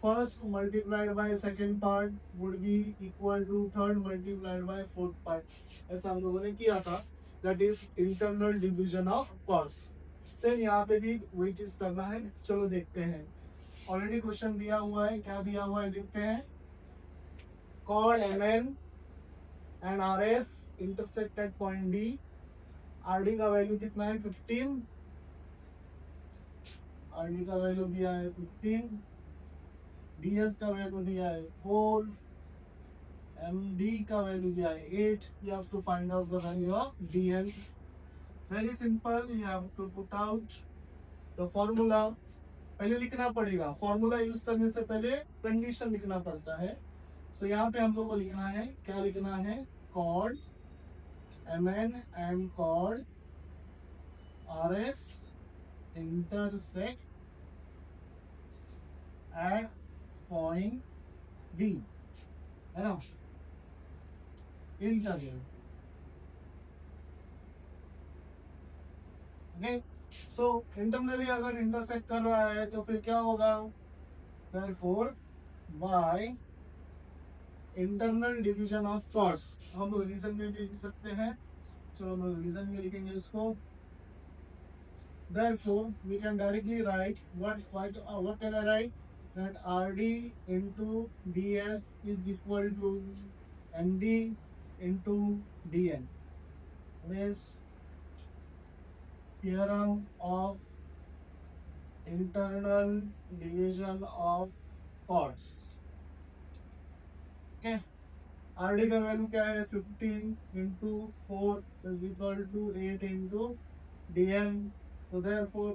first multiplied by second part would be equal to third multiplied by fourth part. ऐसा हम लोगों ने किया था. That is internal division of chords. Same यहाँ पे भी वही चीज करना है. चलो देखते हैं. ऑलरेडी क्वेश्चन दिया हुआ है. क्या दिया हुआ है देखते हैं. Chord MN and RS intersect at point D. RD का वैल्यू कितना है? 15. RD का वैल्यू दिया है 15. DS का वैल्यू दिया है 4. MD का वैल्यू दिया है 8. You have to find out the value of DN. Very simple. You have to put out the formula. पहले लिखना पड़ेगा. फॉर्मूला यूज करने से पहले कंडीशन लिखना पड़ता है. सो यहाँ पे हम लोग को लिखना है, क्या लिखना है? Chord MN and chord RS intersect at point D, है ना? इंटरसेक्ट. ओके, सो इंटरनली अगर इंटरसेक्ट कर रहा है तो फिर क्या होगा? Therefore by internal division of chords, हम लोग रीजन में भी लिख सकते हैं. चलो हम लोग रीजन में लिखेंगे इसको. Therefore we can directly write what can I write? That RD into DS is equal to MD into DN. This theorem of internal division of chords. Okay, RD का वैल्यू क्या है? 15 into 4 is equal to 8 into DN. So therefore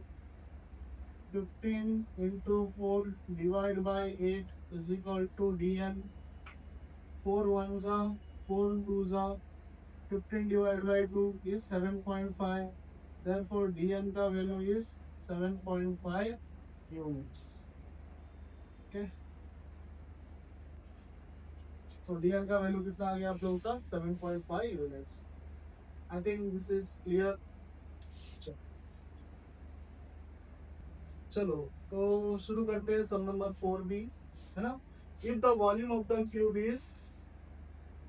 15 into 4 divided by 8 is equal to DN. 4 ones are 4 twos are 15 divided by 2 is 7.5. Therefore DN का value is 7.5 units. Okay, so DN का value कितना आ गया आप लोगों का? 7.5 units. I think this is clear. चलो तो शुरू करते हैं. सम नंबर 4B, है ना? If the volume of the cube is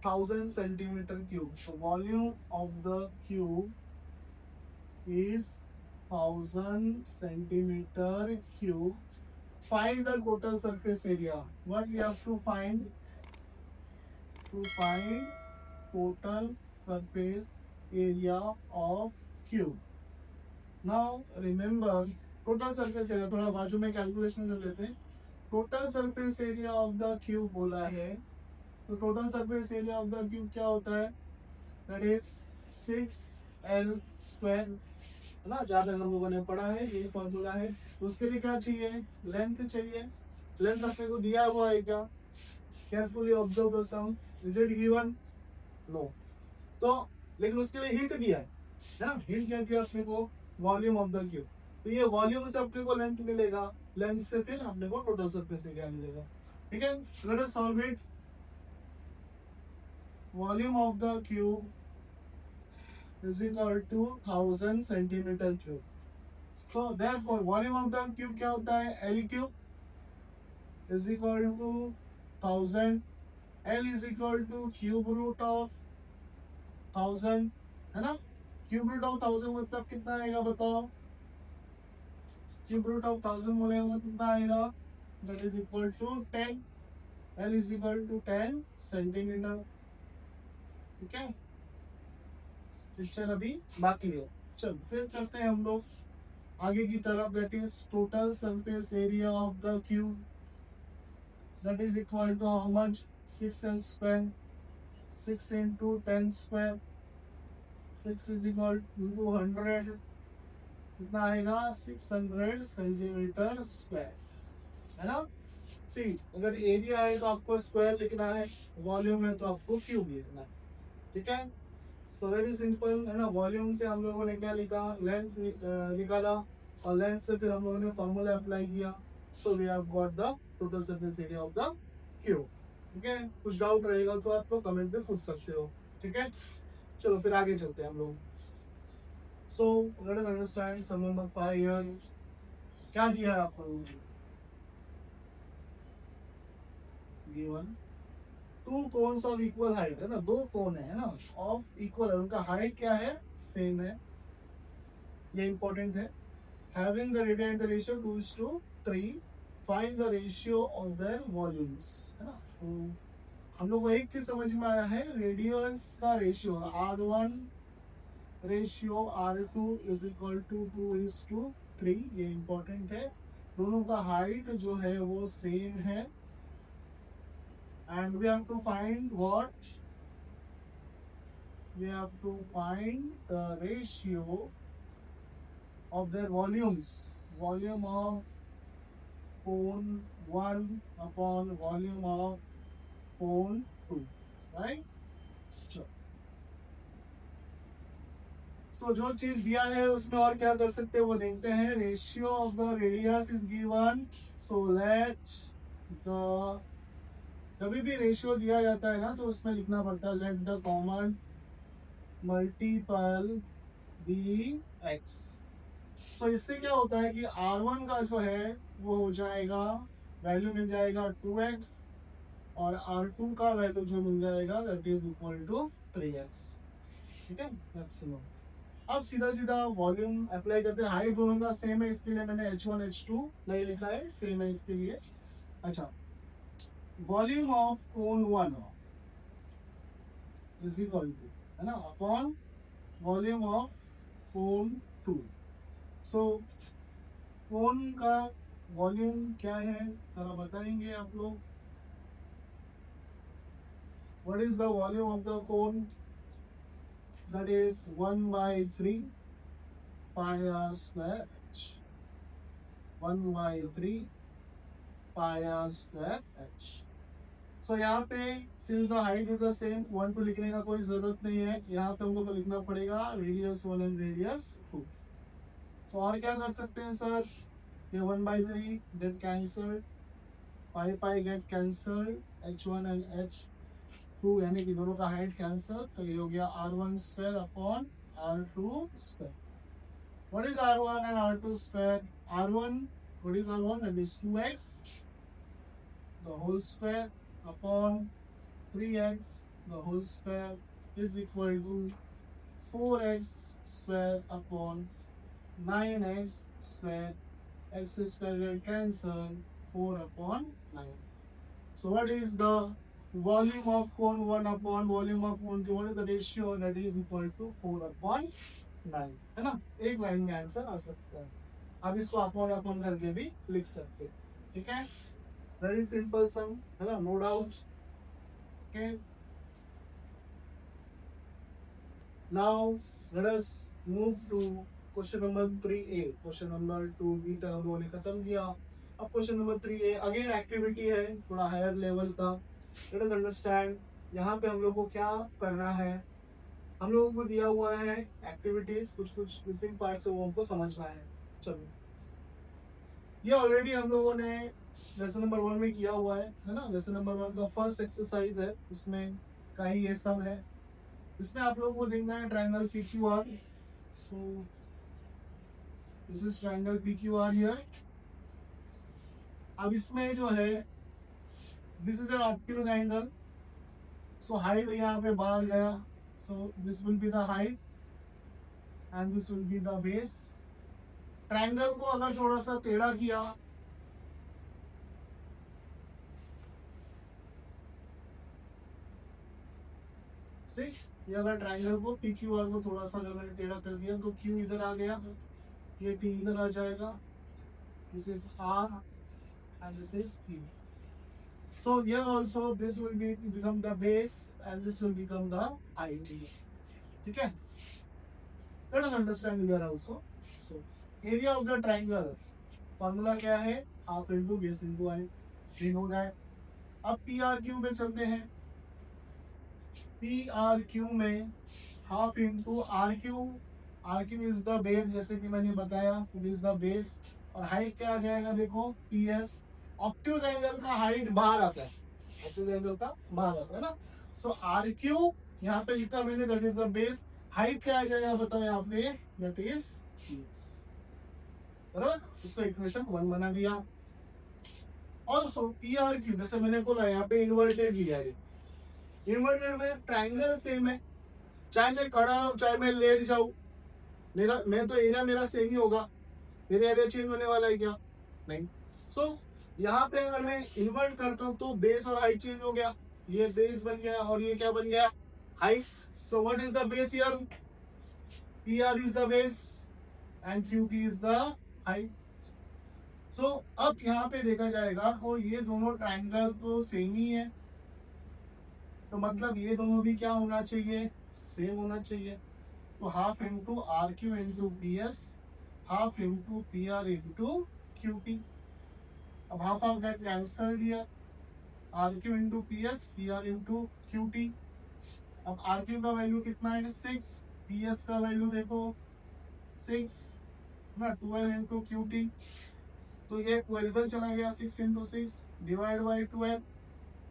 1000 centimetre cube, so volume of the cube is 1000 centimeter cube. Find the total surface area. What we have to find? To find total surface area of cube. Now remember, total surface area थोड़ा बाजू में calculation कर लेते हैं. Total surface area of the cube बोला है, तो total surface area of the cube क्या होता है, दैट इज 6L², है ना, जहाँ तक हम लोगों ने पढ़ा है यही फॉर्मूला है। उसके लिए क्या चाहिए, लेंथ चाहिए। लेंथ अपने को दिया हुआ है क्या, carefully observe the sum, is it given, no, तो लेकिन उसके लिए हिंट दिया है ना, हिंट क्या दिया अपने को, वॉल्यूम ऑफ द क्यूब, तो ये वॉल्यूम से अपने को लेंथ मिलेगा, लेंथ से फिर अपने को टोटल सरफेस एरिया मिलेगा। ठीक है, let us solve it. Volume of the cube is equal to 1000 centimetre cube. So therefore volume of the cube क्या होता है, L cube is equal to 1000, L is equal to cube root of 1000, है ना, cube root of 1000 मतलब कितना आएगा बताओ, cube root of 1000 बोलेगा मतलब कितना आएगा, that is equal to 10, L is equal to 10 centimetre. ठीक है, पिक्चर अभी बाकी है। चल फिर करते हैं हम लोग आगे की तरफ, that is total surface area of the cube, that is equal to how much, 6L², 6 into 10², 6 is equal to 100, कितना आएगा 600 सेंटीमीटर स्क्वायर, है ना। सी अगर एरिया है तो आपको स्क्वायर लिखना है, वॉल्यूम है तो आपको क्यूब लिखना है। ठीक है, सो वेरी सिंपल, है ना। वॉल्यूम से हम लोगों ने क्या लिखा, लेंथ निकाला, और लेंथ से फिर हम लोगों ने फॉर्मूला अप्लाई किया, so we have got the total surface area of the cube. ठीक है, कुछ डाउट रहेगा तो आप लोग कमेंट में पूछ सकते हो। ठीक है, चलो फिर आगे चलते हैं हम लोग। So let us understand sum number 5 here, क्या दिया है आप लोगों को, given two cones of equal height, है ना, दो कोन है ना, ऑफ इक्वल, उनका हाइट क्या है, सेम है, ये इंपॉर्टेंट है। Having the radius in the ratio 2:3, find the ratio of their volumes, है ना। तो हम लोग को एक चीज समझ में आया है, रेडियस का ratio R1 ratio R2 is equal to 2:3, ये इंपॉर्टेंट है। दोनों का हाइट जो है वो सेम है, and we have to find what, we have to find the ratio of their volumes, volume of cone 1 upon volume of cone 2, right। so जो चीज दिया है उसमें और क्या कर सकते हैं वो देखते हैं। Ratio of the radius is given, so let the, जब भी रेशियो दिया जाता है ना तो उसमें लिखना पड़ता है let the common multiple be X. तो इससे क्या होता है कि R1 का जो है वो हो जाएगा, वैल्यू मिल जाएगा 2x, और R2 का वैल्यू जो मिल जाएगा that is equal to 3x। ठीक है, मैक्सिमम। अब सीधा सीधा वॉल्यूम अप्लाई करते हैं, हाइट दोनों का सेम है इसके लिए मैंने H1 H2 नहीं लिखा है, सेम है इसके लिए। अच्छा, volume of cone 1 is equal to, है ना, अपॉन वॉल्यूम ऑफ कोन 2। सो कोन का वॉल्यूम क्या है जरा बताएंगे आप लोग, what is the volume of the cone, that is 1/3 pi R square h, 1/3 pi R square h। So यहाँ पे since the height is the same, 1 2 लिखने का कोई जरूरत नहीं है, यहाँ पे हम लोग को लिखना पड़ेगा रेडियस 1 एंड रेडियस 2। तो और क्या कर सकते हैं सर, ये 1/3 get cancelled, pi get cancelled, H1 and H2 यानी कि दोनों का हाइट कैंसल, तो ये हो गया R1 square upon R2 square. What is R1 and R2 square, R1 what is R1, that is 2x the whole square upon 3x the whole square is equal to 4x square upon 9x square, x square will cancel, 4 upon 9। So what is the volume of cone 1 upon volume of cone 2, what is the ratio, that is equal to 4/9, है ना। एक line में answer आ सकता है, आप इसको upon upon करके भी लिख सकते हैं। ठीक है, वेरी सिंपल सम है ना, no doubt. Okay, now let us move to question number 3A. Question number 2B तक हम लोगों ने खत्म किया. अब question number 3A again activity है, थोड़ा हायर लेवल का. लेट अस अंडरस्टैंड यहाँ पे हम लोग को क्या करना है. हम लोगों को दिया हुआ है एक्टिविटीज, कुछ कुछ मिसिंग पार्ट्स है वो हमको समझना है. चलो, ये ऑलरेडी हम लोगों ने लेसन नंबर 1 में किया हुआ है ना. लेसन नंबर 1 का फर्स्ट एक्सरसाइज है, उसमें का ही ये सम है. इसमें आप लोगों को देखना है triangle PQR. So this is triangle PQR here. अब इसमें जो है this is an obtuse angle. So height यहाँ पे बाहर गया. So this will be the height and this will be the base. Triangle को अगर थोड़ा सा टेढ़ा किया, ये अगर ट्रायंगल को PQR को थोड़ा सा अगर मैंने टेढ़ा कर दिया तो Q इधर आ गया, ये T इधर आ जाएगा. This is R and this is Q. So here also this will become the base and this will become the height. ठीक है? Let us understand here also. So area of the triangle formula क्या है? Half into base into height. We know that. अब PRQ में चलते हैं. PRQ में half into RQ. RQ is the base, जैसे कि मैंने बताया, it is the base. और हाइट क्या आ जाएगा देखो, PS. ऑब्ट्यूज एंगल का हाइट बाहर आता है, ऑब्ट्यूज एंगल का बाहर आता है ना. सो RQ यहाँ पे जितना मैंने, that is the base. Height क्या आ जाएगा बताओ यहाँ पे, दैट इज PS. बराबर, इसको इक्वेशन 1 बना दिया. ऑल्सो PRQ जैसे मैंने बोला यहाँ पे इन्वर्टेड लिया है. इन्वर्टेड में ट्राइंगल सेम है, चाहे मैं खड़ा रहूं चाहे मैं लेट जाऊं, मैं तो एरिया मेरा सेम ही होगा. मेरे एरिया चेंज होने वाला है क्या? नहीं. सो यहाँ पे अगर मैं इन्वर्ट करता हूँ तो बेस और हाइट चेंज हो गया. ये बेस बन गया और ये क्या बन गया, height. So what is the base here? PR is the base and QP is the height. So अब यहाँ पे देखा जाएगा और ये दोनों ट्राइंगल तो सेम ही है, तो मतलब ये दोनों भी क्या होना चाहिए, सेम होना चाहिए. तो half into RQ into PS, half into PR into QP. अब हाफ ऑफ दैट कैंसल दिया, RQ into PS, PR into QT. अब RQ का वैल्यू कितना है, 6. PS का वैल्यू देखो 6 ना, 12 इंटू QT. तो ये 12 इधर चला गया, 6 इंटू 6 डिवाइड बाई 12.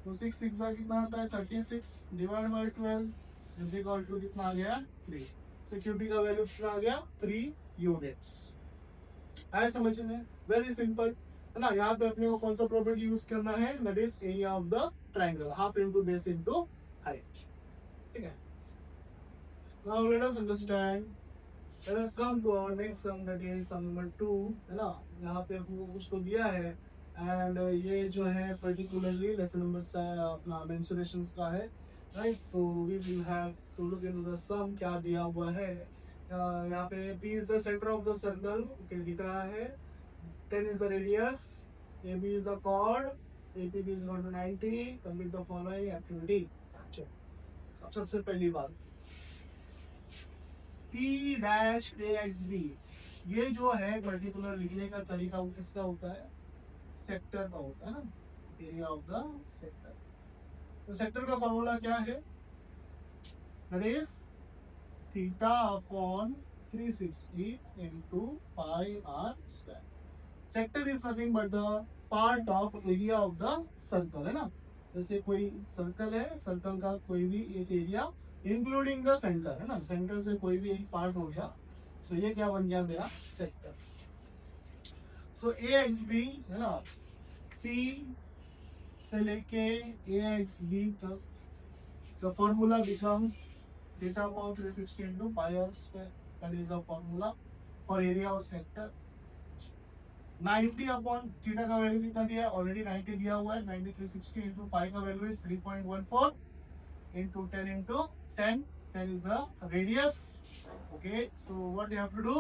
तो 6 6 का कितना आता है, 36 divide by 12 is equal to कितना आ गया, 3. तो QT का वैल्यू कितना आ गया, 3 यूनिट्स. आया समझ में? वेरी सिंपल है ना. यहाँ पे अपने को कौन सा प्रॉपर्टी यूज करना है, that is area of the triangle, half into base into height. ठीक है. Now let us understand. Let us come to our next sum, that is sum number 2 है ना. यहाँ पे हमको कुछ तो दिया है एंड ये जो है पर्टिकुलरली लेसन नंबर अपना मेंसुरेशंस का है, राइट. तो we will have to look into the sum. क्या दिया हुआ है यहाँ पे, P is the centre of the circle, okay दिख रहा है. 10 is the radius, AB is the chord, APB is equal to 90. Complete the following activity. अब सबसे पहली बात, P-AXB, ये जो है पर्टिकुलर लिखने का तरीका वो किसका होता है, सेक्टर का होता है ना, एरिया ऑफ द सेक्टर. तो सेक्टर का फॉर्मूला क्या है, that is theta upon 360 into pi R square. Sector is nothing but the part of area of the circle है ना. जैसे कोई सर्कल है, सर्कल का कोई भी एक एरिया इंक्लूडिंग द सेंटर है ना, सेंटर से कोई भी एक पार्ट हो गया. सो ये क्या बन गया मेरा सेक्टर. सो AXB है ना, P से लेके AXB तक the formula becomes theta upon 360 into pi R square. That is the formula for area of sector. 90 upon theta का वैल्यू कितना दिया, ऑलरेडी 90 दिया हुआ है. 90 360 इंटू पाई का value is 3.14 into 10 into 10. 10 is the radius. Okay, so what you have to do,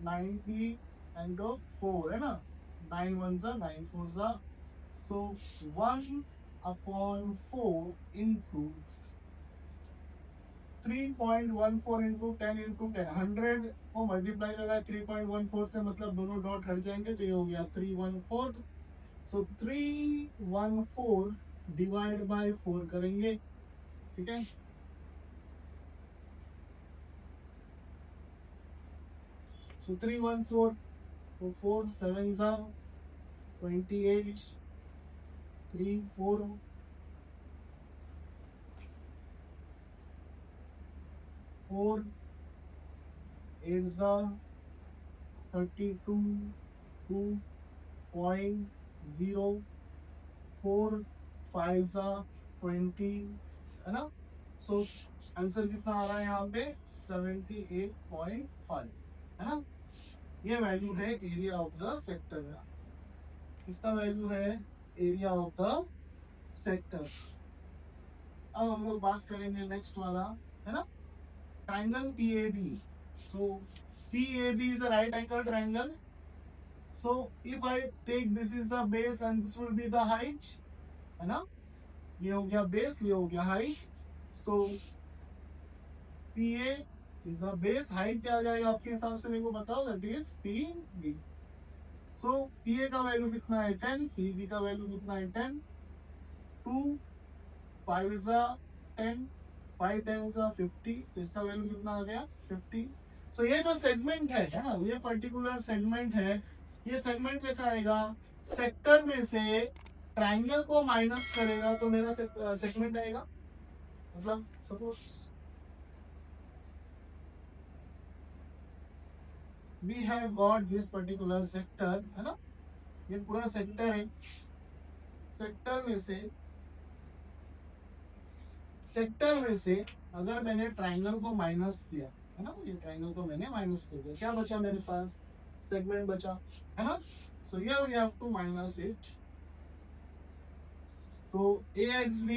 90 into 4 है ना, 9 1 9 4 So 1/4 into 3.14 into 10 into 10, 100 को मल्टीप्लाई करना है 3.14 से, मतलब दोनों डॉट हट जाएंगे तो ये हो गया 3/4। सो 3/4 डिवाइड बाय 4 करेंगे, ठीक है। सो 3/4, तो 4 7 सा 28, 3 4 4 8 सा 32, 2.04, 5 सा 20, है ना। सो आंसर कितना आ रहा है यहाँ पे 78.5, है ना। ये वैल्यू है एरिया ऑफ द सेक्टर का। इसका वैल्यू है एरिया ऑफ द सेक्टर। अब हम लोग बात करेंगे नेक्स्ट वाला, है ना, triangle PAB। So PAB is a right angle triangle. So if I take this is the base and this will be the height, है ना, ये हो गया बेस, ये हो गया height. So PA is the base, height क्या आ जाएगा आपके हिसाब से मेरे को बताओ, that is PB। So PA का वैल्यू कितना है 10, PB का वैल्यू कितना है 10, 2 5 सा 10, 5 10 सा 50, तो इसका वैल्यू कितना आ गया 50। सो ये जो सेगमेंट है ना, ये पर्टिकुलर सेगमेंट है, ये सेगमेंट कैसा आएगा, सेक्टर में से ट्राइंगल को माइनस करेगा तो मेरा सेगमेंट आएगा। मतलब suppose we have got this particular sector, है ना, ये पूरा सेक्टर है। सेक्टर में से अगर मैंने ट्राइंगल को माइनस किया, है ना, ये ट्राइंगल को मैंने माइनस कर दिया, क्या बचा मेरे पास, सेगमेंट बचा, है ना। So here we have to minus it. तो AXB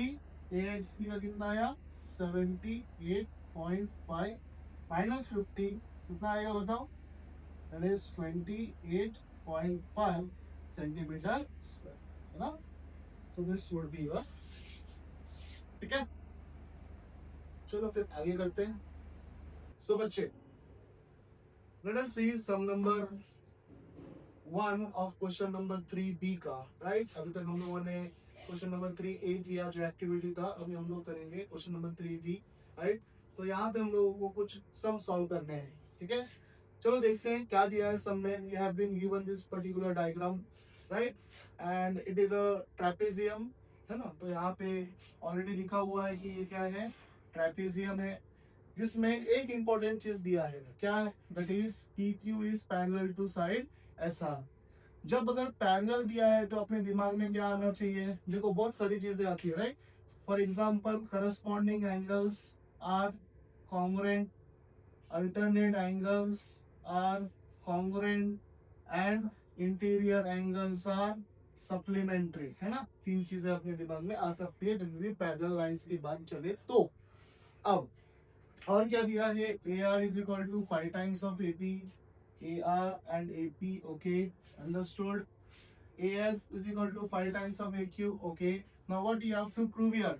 का कितना आया 78.5 माइनस 50 कितना आएगा बताओ, दैट इज 28.5 सेंटीमीटर स्क्वायर, है ना। So this would be your, ठीक है। चलो फिर आगे करते हैं। सो बच्चे, let us see sum number 1 of question number 3B का, राइट। अभी तक हम लोगों ने क्वेश्चन नंबर 3A किया जो एक्टिविटी था, अभी हम लोग करेंगे क्वेश्चन नंबर 3B, राइट। तो यहाँ पे हम लोगों को कुछ सम सॉल्व करने हैं, ठीक है। चलो देखते हैं क्या दिया है सम में। We have been given this particular diagram, right, and it is a trapezium, है ना। तो यहाँ पे ऑलरेडी लिखा हुआ है कि ये क्या है, ट्रेपेजियम है, जिसमें एक इंपॉर्टेंट चीज दिया है, क्या है, that is PQ is parallel to side SR। जब अगर पैरेलल दिया है तो अपने दिमाग में क्या आना चाहिए, देखो बहुत सारी चीजें आती है, right. For example corresponding angles are congruent, alternate angles are congruent and interior angles are supplementary, है ना। 3 चीजें अपने दिमाग में आ सकती है जब भी पैरेलल लाइंस की बात चले तो। अब और क्या दिया है, AR is equal to 5 times of AP, AR and AP, okay, understood. AS is equal to 5 times of AQ, okay. Now what you have to prove here,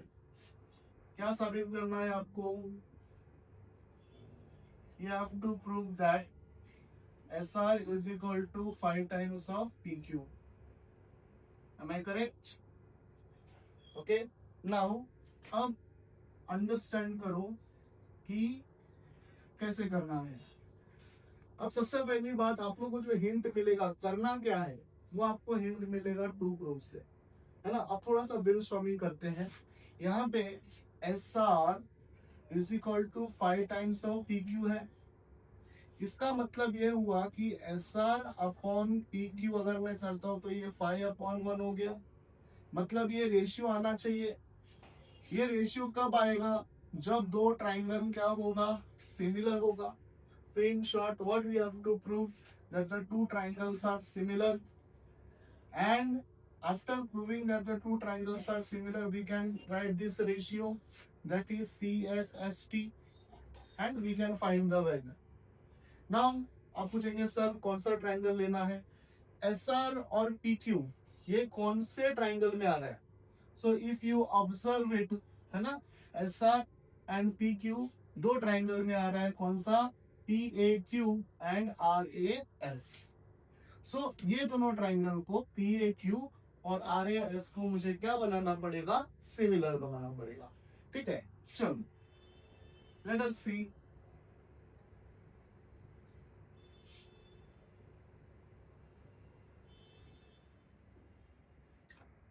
क्या साबित करना है आपको, you have to prove that SR is equal to 5 times of PQ. Am I correct? Okay. Now अब understand करो कि कैसे करना है। अब सबसे पहली बात, आप लोग को जो हिंट मिलेगा करना क्या है, वो आपको हिंट मिलेगा 2 प्रूफ से, है ना। अब थोड़ा सा ब्रेनस्टॉर्मिंग करते हैं। यहाँ पे SR is equal to 5 times of PQ है। इसका मतलब ये हुआ कि SR अपॉन PQ अगर मैं करता हूँ तो ये 5/1 हो गया। मतलब ये रेशियो आना चाहिए। ये रेशियो कब आएगा, जब दो ट्राइंगल क्या होगा, सिमिलर होगा। So in short, what we have to prove, that the two triangles are similar, and after proving that the two triangles are similar, we can write this ratio, that is CSST, and we can find the value. Now आप पूछेंगे sir कौन सा triangle लेना है, SR और PQ। ये कौन से ट्राइंगल में आ रहा है? So if you observe it, है ना, ऐसा एंड पी क्यू दो ट्राइंगल में आ रहा है, कौन सा? P A Q and R A S. So ये दोनों ट्राइंगल को पी ए क्यू और आर ए एस को मुझे क्या बनाना पड़ेगा? सिमिलर बनाना पड़ेगा। ठीक है, चलो let us see.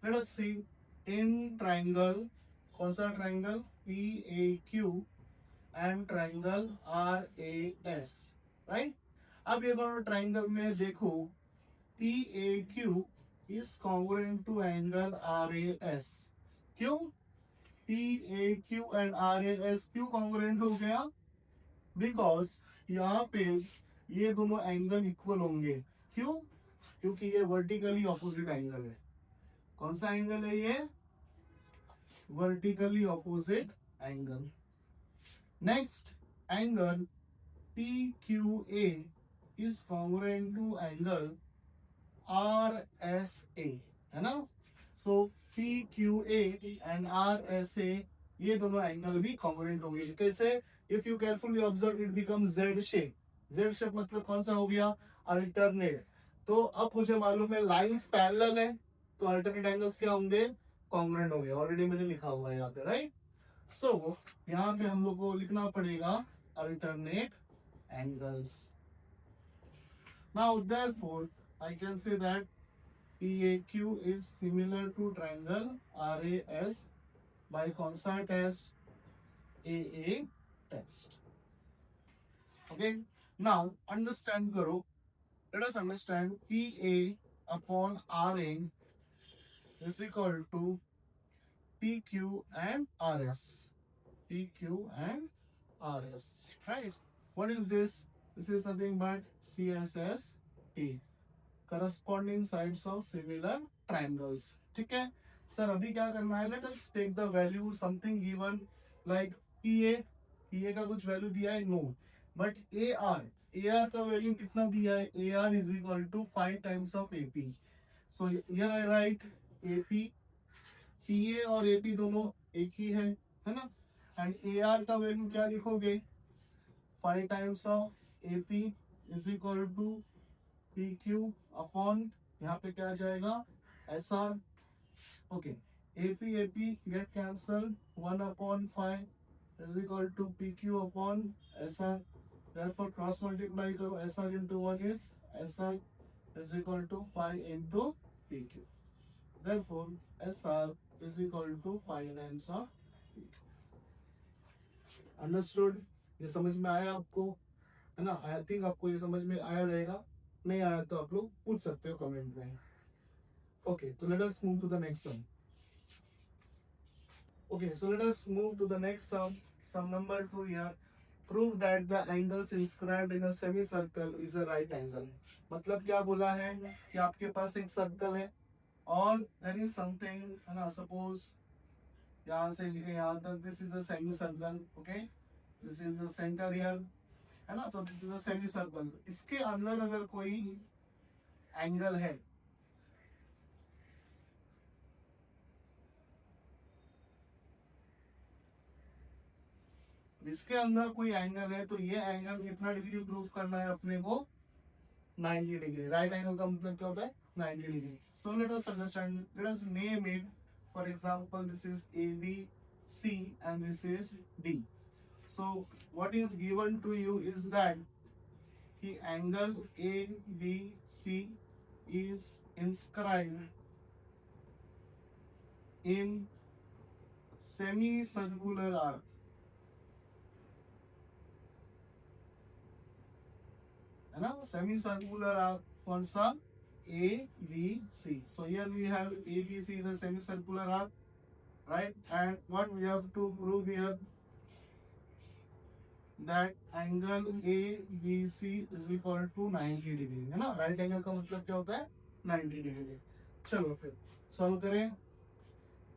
Let us see in triangle, कौन सा triangle? P A Q and triangle R A S, right. अब ये दोनों ट्राइंगल में देखो, P A Q is congruent to angle R A S. क्यों? P A Q and R A S क्यों congruent हो गया? बिकॉज यहाँ पे ये दोनों एंगल इक्वल होंगे। क्यों? क्योंकि ये वर्टिकली ऑपोजिट एंगल है। कौन सा एंगल है ये? Vertically opposite angle. Next angle P Q A is congruent to angle R S A, है ना। So P Q A and R S A ये दोनों एंगल भी कॉन्ग्रुएंट होंगे। कैसे? If you carefully observe it become Z shape. Z shape मतलब कौन सा हो गया? अल्टरनेट। तो अब मुझे मालूम है लाइंस पैरेलल है, तो अल्टरनेट एंगल्स क्या होंगे? कॉन्ग्रुएंट होंगे। ऑलरेडी मैंने लिखा हुआ है यहाँ पे, राइट। सो यहाँ पे हम लोग को लिखना पड़ेगा alternate angles. Now therefore I can say that PAQ is similar to triangle RAS by कौन सा test? AA test. Okay. Now understand करो. Let us understand PA upon RA is equal to PQ and RS. PQ and RS. Right. What is this? This is nothing but CSST. Corresponding sides of similar triangles. ठीक है sir, अभी क्या करना है? Let us take the value something given like PA का कुछ value दिया है? नो, बट ए आर का वैल्यू कितना दिया है? A R is equal to 5 times of AP. So here I write AP. PA और एपी दोनों एक ही है ना। एंड ए आर का वैल्यू क्या लिखोगे? 5 times of AP is equal to P Q upon, यहाँ पे क्या आ जाएगा? S R. Okay, AP get cancel, 1 upon 5 is equal to P Q upon S R. Therefore cross multiply करो, S R into 1 is S R is equal to 5 into P Q. Therefore S R is equal to 5 times of P Q. Understood? ये समझ में आया आपको, है ना? I think आपको ये समझ में आया रहेगा। नहीं आया तो आप लोग पूछ सकते हो कमेंट में। ओके, तो let us move to the next sum. Okay, so let us move to the next sum. Sum number 2 here. Prove that the angles inscribed in a semicircle is a right angle. मतलब क्या बोला है कि आपके पास एक circle है और there is something, है ना, सपोज यहाँ से लिखे यहाँ तक, this is a semi circle. Okay, this is the centre here, है ना। तो this is a semi circle. इसके अंदर अगर कोई एंगल है, इसके अंदर कोई एंगल है, तो ये एंगल कितना डिग्री प्रूव करना है अपने को? 90 डिग्री। राइट एंगल का मतलब क्या होता है? 90 degree. So let us understand, let us name it. For example this is A B C and this is D. So what is given to you is that कि angle A B C is inscribed in semicircular arc, है ना। semicircular arc कौन सा? A B C. So here we have A B C is a semicircular arc, right? And what we have to prove here, that angle A B C is equal to 90 degree, है ना। Right angle का मतलब क्या होता है? 90 degree. चलो फिर solve करें।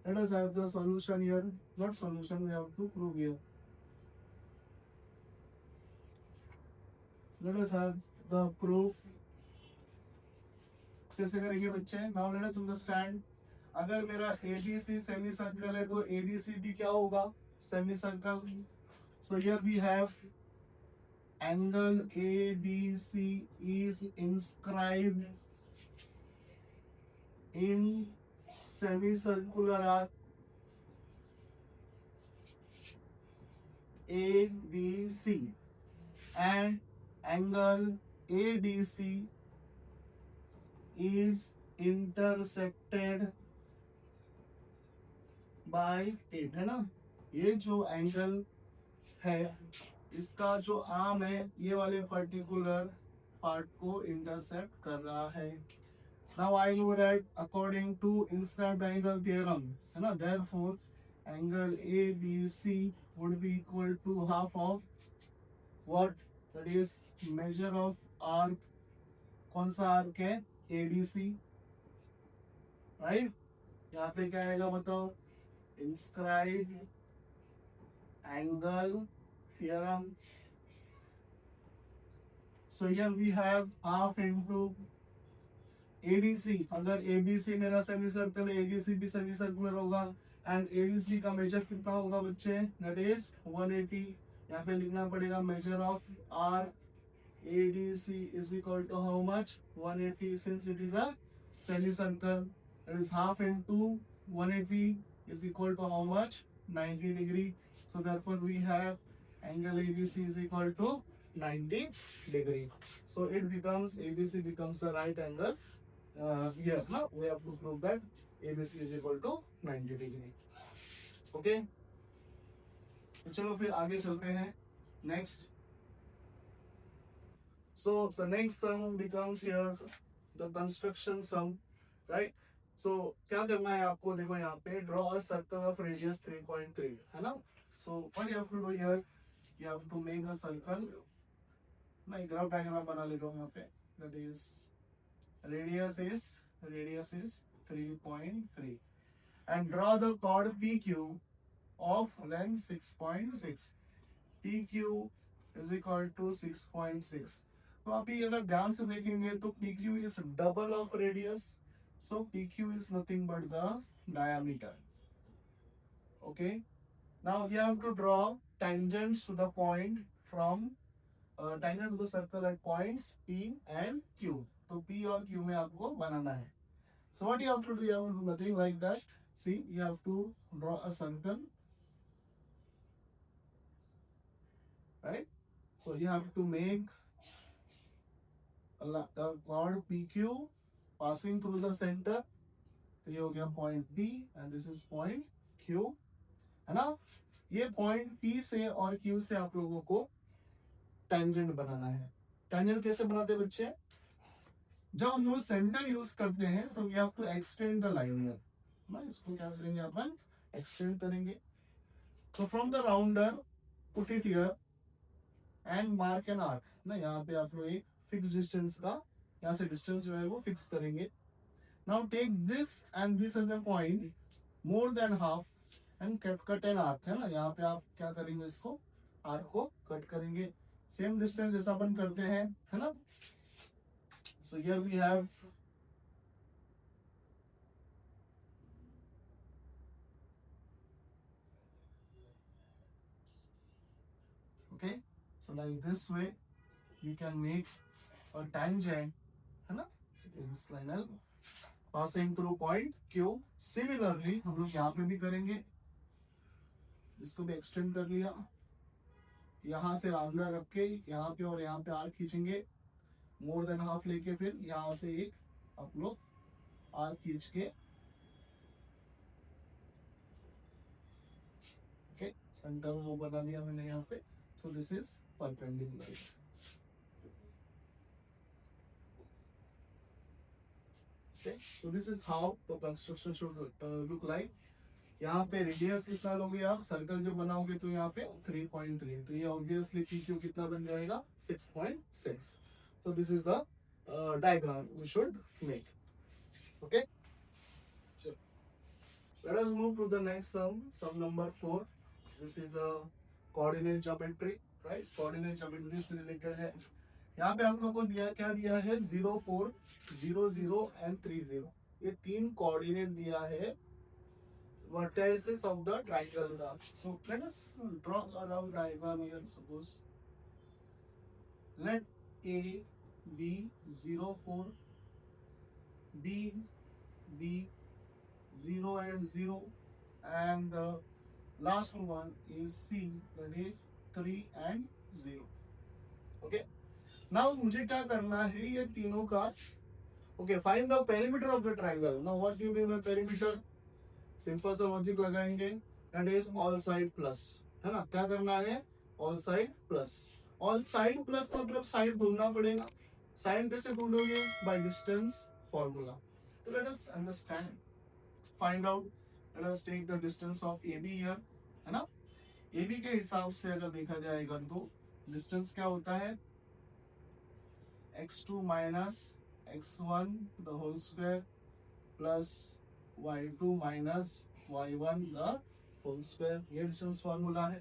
Let us have the solution here. What solution we have to prove here? Let us have the proof कैसे करेंगे बच्चे? Now let us understand. अगर मेरा एबीसी सेमी सर्कल है तो एडीसी भी क्या होगा? Semicircle. So here we have angle ABC is inscribed in semicircular arc ABC and angle ADC is intersected by it, है ना? ये जो एंगल है इसका जो आर्म है ये वाले पर्टिकुलर पार्ट को इंटरसेक्ट कर रहा है। Now I know that according to instant angle theorem, है ना? Therefore, angle ABC would be equal to half of what? That is measure of arc. कौन सा arc है? ADC, right? यहाँ पे क्या आएगा बताओ? Inscribed angle theorem. So here we have half into ADC। अगर ABC मेरा सेमी सर्कल है, ADC भी सेमी सर्कुलर होगा एंड ADC का मेजर कितना होगा बच्चे? That is 180। यहाँ पे लिखना पड़ेगा measure of arc ADC is equal to how much? 180, since it is a semicircle. That is half into 180 is equal to how much? 90 degree. So therefore we have angle ABC is equal to 90 degree. So it becomes ABC becomes a right angle. Here now we have to prove that ABC is equal to 90 degree. Okay. तो चलो फिर आगे चलते हैं next. So the next sum becomes here the construction sum, right? So क्या करना है आपको? देखो यहाँ पे draw a circle of radius 3.3, है ना? So what you have to do here? You have to make a circle. मैं ग्राफ डायग्राम बना ले रहा हूँ यहाँ पे। That is radius is 3.3 and draw the chord PQ of length 6.6. PQ is equal to 6.6. तो अभी अगर ध्यान से देखेंगे तो PQ is double of radius, so PQ is nothing but the diameter. Okay, now you have to draw tangents to the point from tangent to the circle at points P and Q. तो P और Q में आपको बनाना है। So what you have to do? You have to do nothing like that. See, you have to draw a circle, right? So you have to make a chord PQ passing through the center. तो ये हो गया point P and this is point Q, है ना? ये point P से और Q से आप लोगों को टेंजेंट बनाना है। टेंजेंट कैसे बनाते हैं बच्चे? जब हम लोग सेंटर यूज करते हैं so we have to extend the line here, ना? इसको क्या करेंगे अपन? एक्सटेंड करेंगे। तो from the rounder put it here and mark an arc, ना? यहाँ पे आप लोग एक फिक्स डिस्टेंस का यहाँ से डिस्टेंस जो है वो फिक्स करेंगे। Now take this and this as a point more than half and cut an arc, है ना? यहाँ पे आप क्या करेंगे? इसको आर्क को कट करेंगे सेम डिस्टेंस जैसा अपन करते हैं, है ना? So here we have okay, so like this way you can make a tangent, है ना? So this line passing through point Q. Similarly हम लोग यहाँ पे भी करेंगे, इसको भी एक्सटेंड कर लिया, यहाँ से राउंडर रख के यहाँ पे और यहाँ पे आर्क खींचेंगे मोर देन हाफ लेके, फिर यहाँ से एक आप लोग आर्क खींच के ओके सेंटर वो बता दिया मैंने यहाँ पे। तो this is perpendicular. Okay, so this is how the construction should look like. यहाँ पे रेडियस कितना लोगे आप? सर्कल जो बनाओगे तो यहाँ पे 3.3, तो ये ऑब्वियसली PQ कितना बन जाएगा? 6.6. So this is the diagram we should make. Okay. Sure. Let us move to the next sum, sum number 4. This is a coordinate geometry, right? Coordinate geometry से related है यहाँ पे हम लोग को दिया क्या दिया है 0 4 0 0 एंड 3 0, ये तीन कोऑर्डिनेट दिया है vertices of the triangle graph. So let us draw a rough diagram here. Suppose let A be 0 4, B be 0 and 0, and the last one is C, that is 3 and 0. Okay. Now मुझे क्या करना है ये तीनों का. Okay, find the perimeter of the triangle. Now what do you mean by perimeter? Simple सा logic लगाएंगे, that is all side plus, है ना. क्या करना है? All side plus. All side plus मतलब साइड ढूंढना पड़ेगा. साइड कैसे ढूंढोगे? By distance formula. तो let us understand, find out. Let us take the distance of A B here, है ना. ए बी के हिसाब से अगर देखा जाएगा तो डिस्टेंस क्या होता है? x2 minus x1 the whole square plus y2 minus y1 the whole square. ये डिस्टेंस फॉर्मूला है.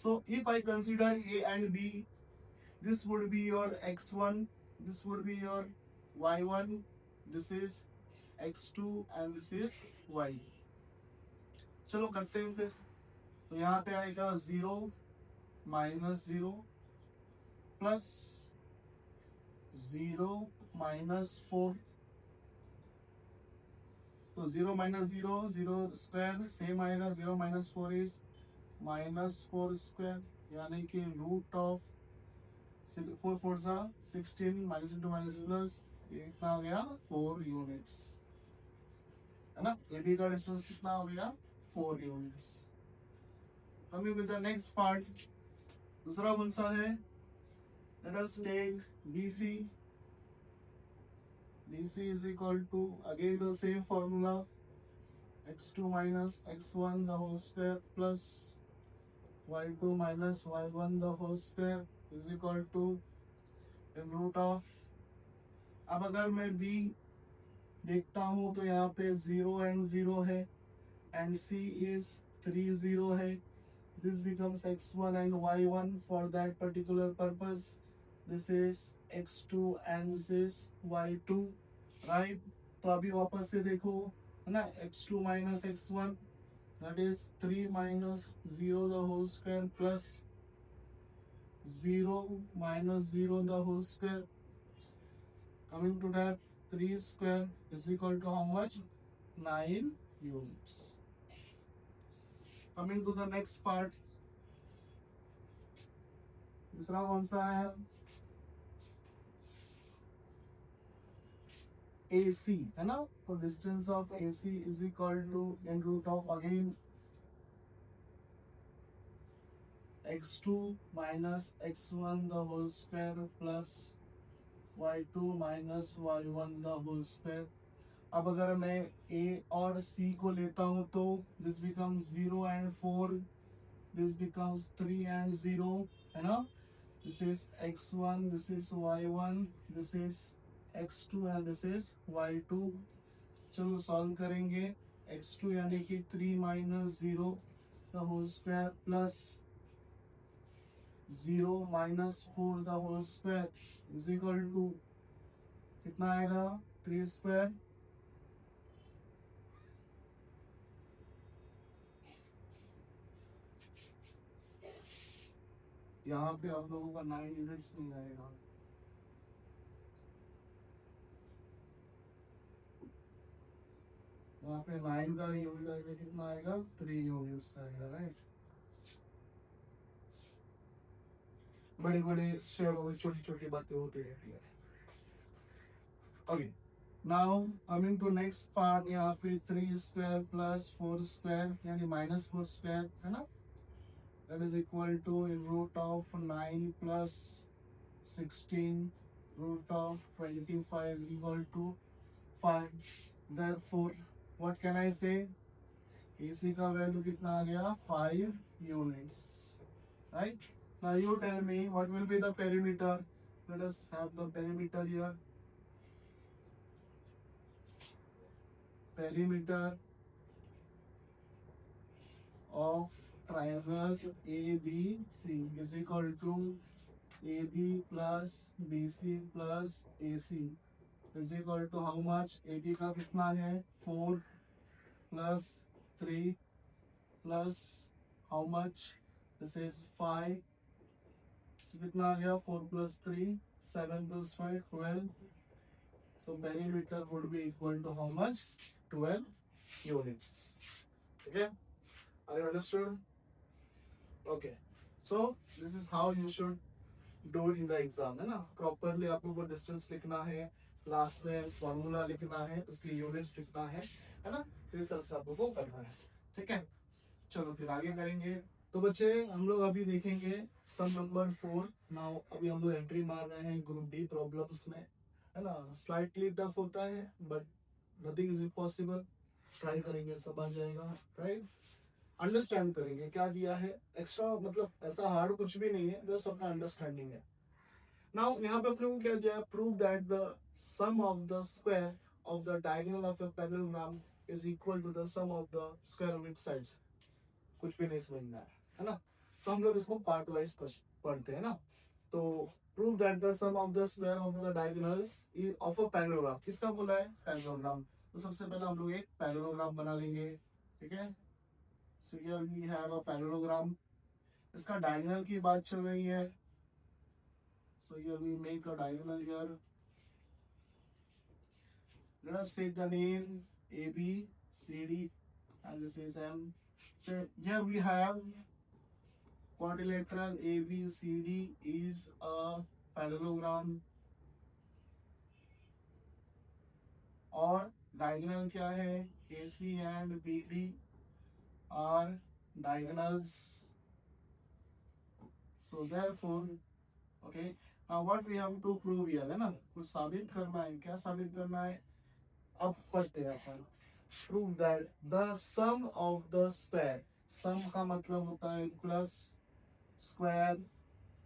So if I consider A and B, this would be your x1, this would be your y1, this is x2 and this is y. चलो करते हैं फिर. तो यहाँ पे आएगा 0 minus 0 plus 0 minus 4. तो 0 minus 0 0 स्क्वायर सेम आएगा. 0 minus 4 इज minus 4 स्क्वायर, यानी कि रूट ऑफ 4 4 सा 16 माइनस इंटू माइनस प्लस कितना हो गया? 4 यूनिट्स, है ना. ए बी का डिस्टेंस कितना हो गया? 4 units. Coming with the next part, दूसरा कौन सा है? Let us take B C. BC is equal to again the same formula, x2 minus x1 the whole square plus y2 minus y1 the whole square is equal to in root of. अब अगर मैं B देखता हूँ तो यहाँ पे 0 and 0 है and C is 3 0 है. This becomes x1 and y1 for that particular purpose. This is x2 and this is y2, right? तो अभी वापस से देखो, है ना. x2 minus x1 that is 3 minus 0 the whole square plus 0 minus 0 the whole square. Coming to that, 3 square is equal to how much? 9 units. Coming to the next part, दूसरा कौन सा है? AC, है ना. तो distance of AC is equal to in root of again x2 minus x1 the whole square plus y2 minus y1 the whole square. अब अगर मैं A और C को लेता हूँ तो this becomes 0 and 4, this becomes 3 and 0, है ना. This is x1, this is y1, this is x2 and this is y2. चलो सॉल्व करेंगे. x2 यानी कि 3 minus 0 the whole square plus 0 minus 4 the whole square is equal to कितना आएगा? 3 square. यहाँ पे आप लोगों का 9 यूनिट्स नहीं आएगा. वहाँ पे 9 का यूनिट आएगा, कितना आएगा? 3 यूनिट्स आएगा, राइट. बड़े बड़े शहरों में छोटी छोटी बातें होती रहती है. Okay, now coming to next part. यहाँ पे 3 स्क्वायर प्लस 4 स्क्वायर यानी माइनस 4 स्क्वायर, है ना. That is equal to in root of 9 plus 16 root of 25 equal to 5. Therefore, what can I say? AC का वैल्यू कितना आ गया? 5 units, right? Now you tell me what will be the perimeter. Let us have the perimeter here. Perimeter of triangles ABC is equal to A B plus B C plus A C is equal to how much? A B का कितना है 4 plus 3 plus how much? This is 5, so कितना आ गया 4 plus 3 7 plus 5 12, so perimeter would be equal to how much? 12 units. Okay, are you understood? Okay, so this is how you should do in the exam, है ना? Properly आप लोगों को distance लिखना है, लास्ट में फॉर्मूला लिखना है, उसकी यूनिट्स लिखना है ना? इस तरह से आप लोगों को करना है, ठीक है? चलो फिर आगे करेंगे। तो बच्चे हम लोग अभी देखेंगे सम नंबर 4। नाउ अभी हम लोग एंट्री मार रहे हैं ग्रुप डी प्रॉब्लम्स में, है ना? स्लाइटली टफ होता है but nothing is impossible. Try करेंगे, सब आ जाएगा, राइट? अंडरस्टैंड करेंगे क्या दिया है, एक्स्ट्रा मतलब ऐसा हार्ड कुछ भी नहीं है, जस्ट अपना अंडरस्टैंडिंग है। नाउ यहाँ पे अपने को क्या दिया है? Prove that the sum of the square of the diagonal of a parallelogram is equal to the sum of the square of its sides. कुछ भी नहीं समझना है ना? तो हम लोग इसको पार्ट वाइज पढ़ते हैं ना। तो prove that the sum of the square of the diagonals of a parallelogram, किसका बोला है? पैरेललोग्राम। तो सबसे पहले हम लोग एक पैरेललोग्राम बना लेंगे, ठीक है? So here we have a parallelogram. इसका diagonal की बात चल रही है. So here we make a diagonal here. Let us take the name A B C D and this is M. So here we have quadrilateral A B C D is a parallelogram. और diagonal क्या है? AC and BD are diagonals. So therefore, okay, now what we have to prove here, है ना? कुछ साबित करना है। क्या साबित करना है? अब पढ़ते हैं अपन। Prove that the sum of the square, sum का मतलब होता है प्लस स्क्वायर,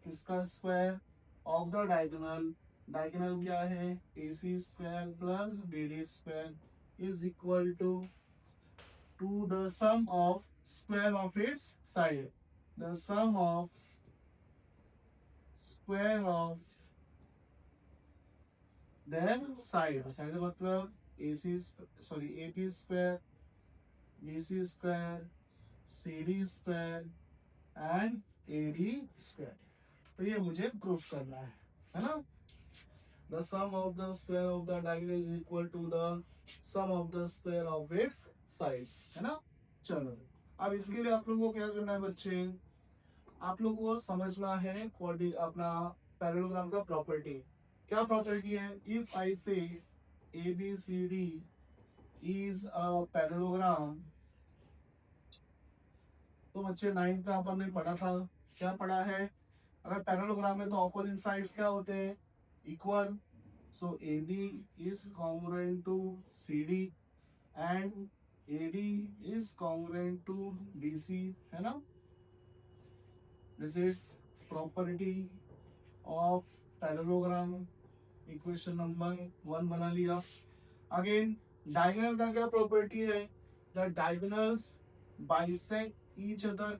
किसका square? Of the diagonal, diagonal क्या है? AC square plus BD square is equal to the sum of square of its side. The sum of square of their side. Side मतलब AC AP square, BC square, CD square and AD square. तो ये मुझे proof करना है ना? The sum of the square of the diagonal is equal to the sum of the square of its sides, है ना? चलो अब इसके लिए आप लोगों को क्या करना है बच्चे? आप लोगों को समझना है अपना पैरेललोग्राम का प्रॉपर्टी। क्या प्रॉपर्टी है? इफ आई से ABCD इज अ पैरेललोग्राम, तो बच्चे 9th में अपन ने पढ़ा था, क्या पढ़ा है? अगर पैरेललोग्राम में तो ऑपोजिट साइड्स क्या होते हैं? Equal. So AB is congruent to CD and AD is congruent to BC, है ना? This is property of parallelogram. Equation number 1 बना लिया। Again, diagonal का क्या property है? The diagonals bisect each other.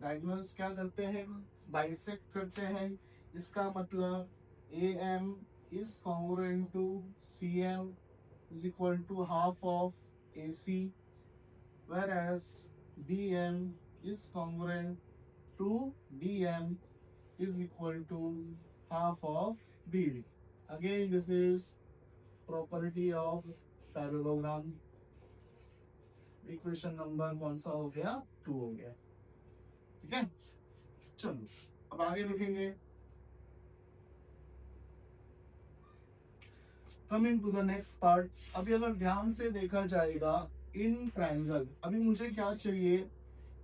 Diagonals क्या करते हैं? Bisect करते हैं। इसका मतलब AM is congruent to CM is equal to half of AC, whereas BM is congruent to DM is equal to half of BD. Again, this is property of parallelogram. Equation number कौन सा हो गया? 2 हो गया, ठीक है? चलो अब आगे देखेंगे। Coming to the next part. अभी अगर ध्यान से देखा जाएगा इन ट्रायंगल, अभी मुझे क्या चाहिए?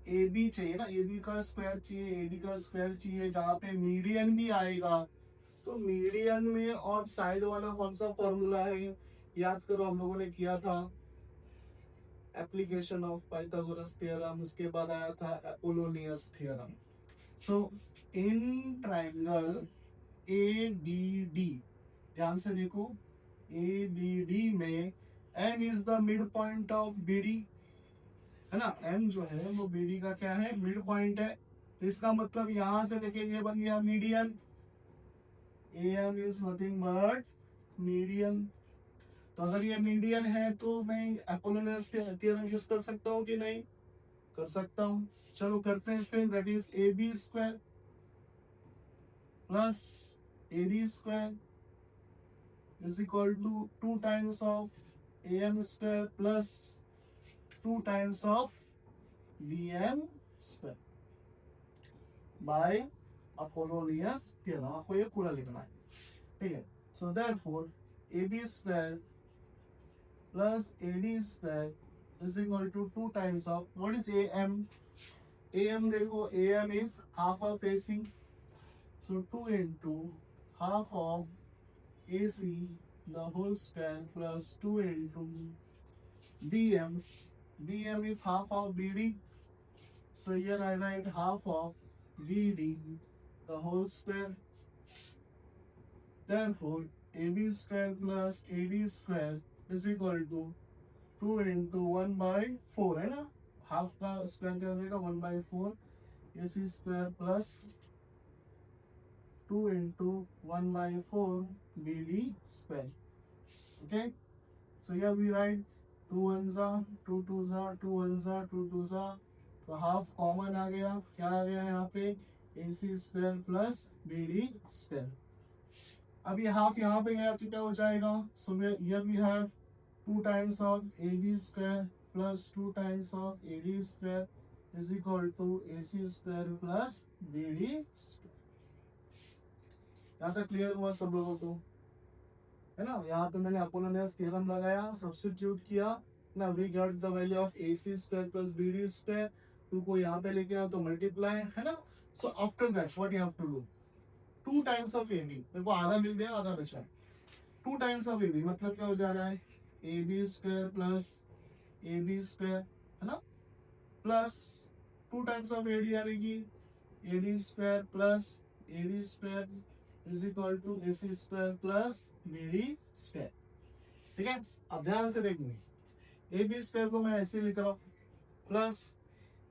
AB चाहिए ना, AB का स्क्वायर चाहिए, AD का स्क्वायर चाहिए, जहाँ पे मीडियन भी आएगा। तो मीडियन में और साइड वाला कौन सा फॉर्मूला है? याद करो, हम लोगों ने किया था एप्लीकेशन ऑफ पाइथागोरस थ्योरम, उसके बाद आया था Apollonius theorem. So in triangle ABD, ध्यान से देखो, ABD में M is the mid point of BD, है ना? M जो है वो BD का क्या है? मिड पॉइंट है। तो इसका मतलब यहां से देखिए ये बन गया median, A M is nothing but median. तो अगर ये मीडियन है तो मैं अपोलोनियस थ्योरम यूज कर सकता हूँ कि नहीं? कर सकता हूँ। चलो करते हैं फिर। That is A B square plus A D square is equal to 2 times of am square plus 2 times of bm square by Apollonius theorem। आपको ये पूरा लिखना है, ठीक है। So therefore ab square plus ad square is equal to 2 times of what is am? am देखो, am is half of ac, so 2 into half of AC the whole square plus 2 into BM. BM is half of BD. So here I write half of BD the whole square. Therefore, AB square plus AD square is equal to 2 into 1 by 4 है ना? Half का square क्या हो जाएगा? 1 by 4 AC square plus 2 into 1 by 4 BD square. Okay, so here we write 2 ones are 2 twos are 2 ones are 2 twos are, तो half common आ गया। क्या आ गया यहाँ पे? AC square plus BD square. अब ये हाफ यहाँ पे गया तो क्या हो जाएगा? So here we have 2 times of AB square plus 2 times of AD square is equal to AC square plus BD square. यहाँ तक क्लियर हुआ सब लोगों को, है ना? यहाँ पे मैंने अपोलोनियस थ्योरम लगाया, सब्स्टिट्यूट किया ना, we got the value of AC square plus BD square. 2 को यहाँ पे लेके आओ तो मल्टीप्लाई, है ना? So after that what you have to do? 2 times of AB, मेरे को आधा मिल गया, आधा बचा है। 2 टाइम्स ऑफ AB मतलब क्या हो जा रहा है? AB square plus AB square, है ना? प्लस 2 टाइम्स ऑफ AD यानी कि AD square plus AD square is equal to AC square plus BD square, ठीक है। अब ध्यान से देखेंगे, AB स्क्वायर को मैं ऐसे लिख रहा हूँ प्लस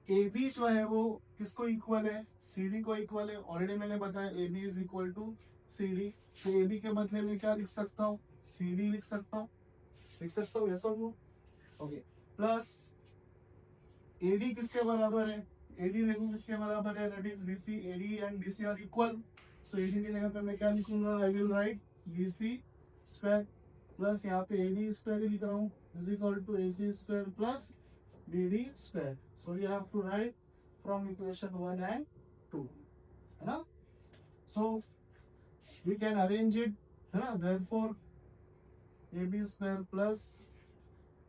AB जो है वो किसको इक्वल है? CD को इक्वल है। ऑलरेडी मैंने बताया AB is equal to CD, तो AB के बदले में क्या लिख सकता हूँ? CD लिख सकता हूँ, ऐसा हो। ओके, प्लस AD किसके बराबर है? AD देखो किसके बराबर है? That is BC। AD and BC are equal, so AD की जगह पे मैं क्या लिखूंगा? I will write BC square plus यहाँ पे AD स्क्वायर लिख रहा हूँ is equal to AC square plus BD square. So you have to write from equation 1 and 2, है ना? So we can arrange it, है ना? देयरफॉर AB स्क्वायर प्लस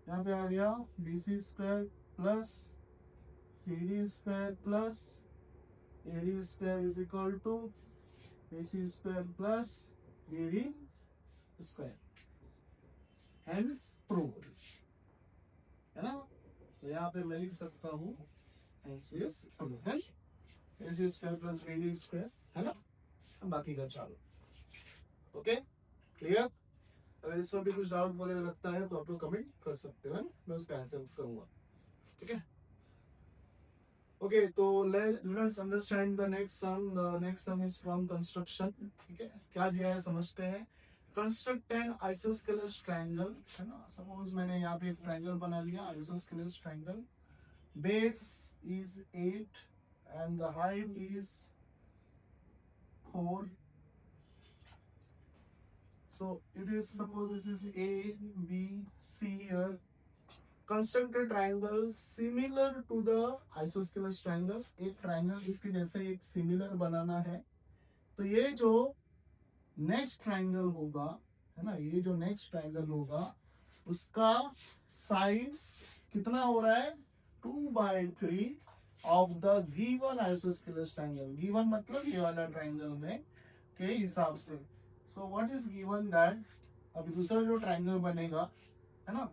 यहाँ पे आ गया BC square plus CD square plus AD square is equal to AC square plus BD square, hence proved, है ना? सो यहाँ पे मैं लिख सकता हूँ हेंस इज प्रूव्ड, है AC square plus BD square, है ना? बाकी का चालू, ओके, क्लियर? अगर इसमें भी कुछ डाउट वगैरह लगता है तो आप लोग कमेंट कर सकते हो, मैं उसका आंसर करूंगा, ठीक है? Okay, तो let's understand the next sum. The next sum is from construction. ठीक है, क्या दिया है समझते हैं। Construct an isosceles triangle, है ना? Suppose मैंने यहाँ पे एक ट्रायंगल बना लिया, isosceles triangle. Base is 8 and the height is 4. So it is, suppose this is A, B, C here. Construct a triangle similar to the isosceles triangle। एक triangle इसके जैसे एक सिमिलर बनाना है। तो ये जो नेक्स्ट ट्राइंगल होगा, है ना, ये जो नेक्स्ट ट्राइंगल होगा उसका साइड्स कितना हो रहा है? 2/3 of the given isosceles triangle. Given मतलब ये वाला ट्राइंगल में के हिसाब से। सो व्हाट इज गिवन दैट, अभी दूसरा जो ट्राइंगल बनेगा, है ना,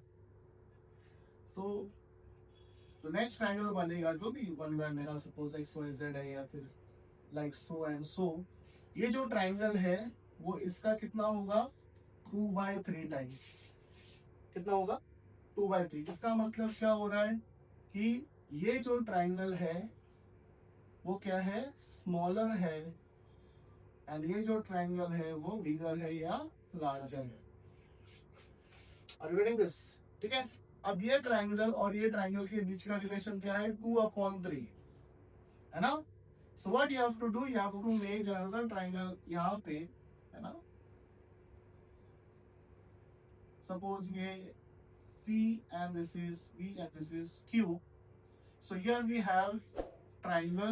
तो नेक्स्ट ट्राइंगल बनेगा जो भी बन रहा है मेरा, सपोज XYZ है या फिर लाइक सो एंड सो, ये जो ट्राइंगल है वो इसका कितना होगा? 2/3 टाइम्स। कितना होगा? 2/3। इसका मतलब क्या हो रहा है कि ये जो ट्राइंगल है वो क्या है? स्मॉलर है एंड ये जो ट्राइंगल है वो बिगर है या लार्जर है। Are you getting this? ठीक है, अब ये ट्राइंगल और ये ट्राइंगल के बीच का रिलेशन क्या है? 2/3 है ना। So what you have to do, you have to make another triangle यहाँ पे, है ना। सपोज ये P and this is V and this is Q. So here we have triangle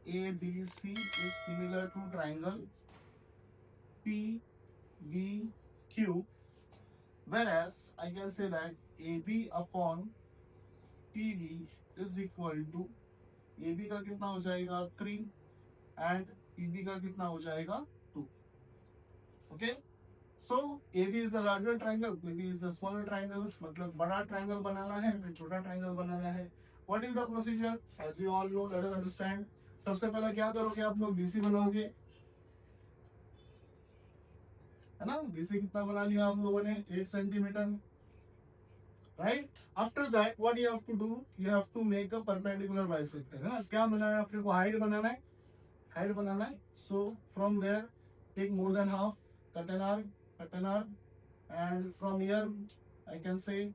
ABC is similar to triangle PVQ, whereas I can say that AB upon PV is equal to AB का कितना हो जाएगा 3 and PV का कितना हो जाएगा 2. Okay. So AB is the larger triangle, PB is the smaller triangle. मतलब बड़ा triangle बनाना है फिर छोटा triangle बनाना है. What is the procedure? As you all know, let us understand. सबसे पहले क्या करोगे आप लोग? BC बनाओगे, है ना। BC कितना बना लिया आप लोगों ने? 8 centimetre, right? After that, what you have to do? You have to make a perpendicular bisector, है ना। क्या बनाना है अपने को? हाइट बनाना है, हाइट बनाना है. So from there, take more than half, cut an arc, and from here I can say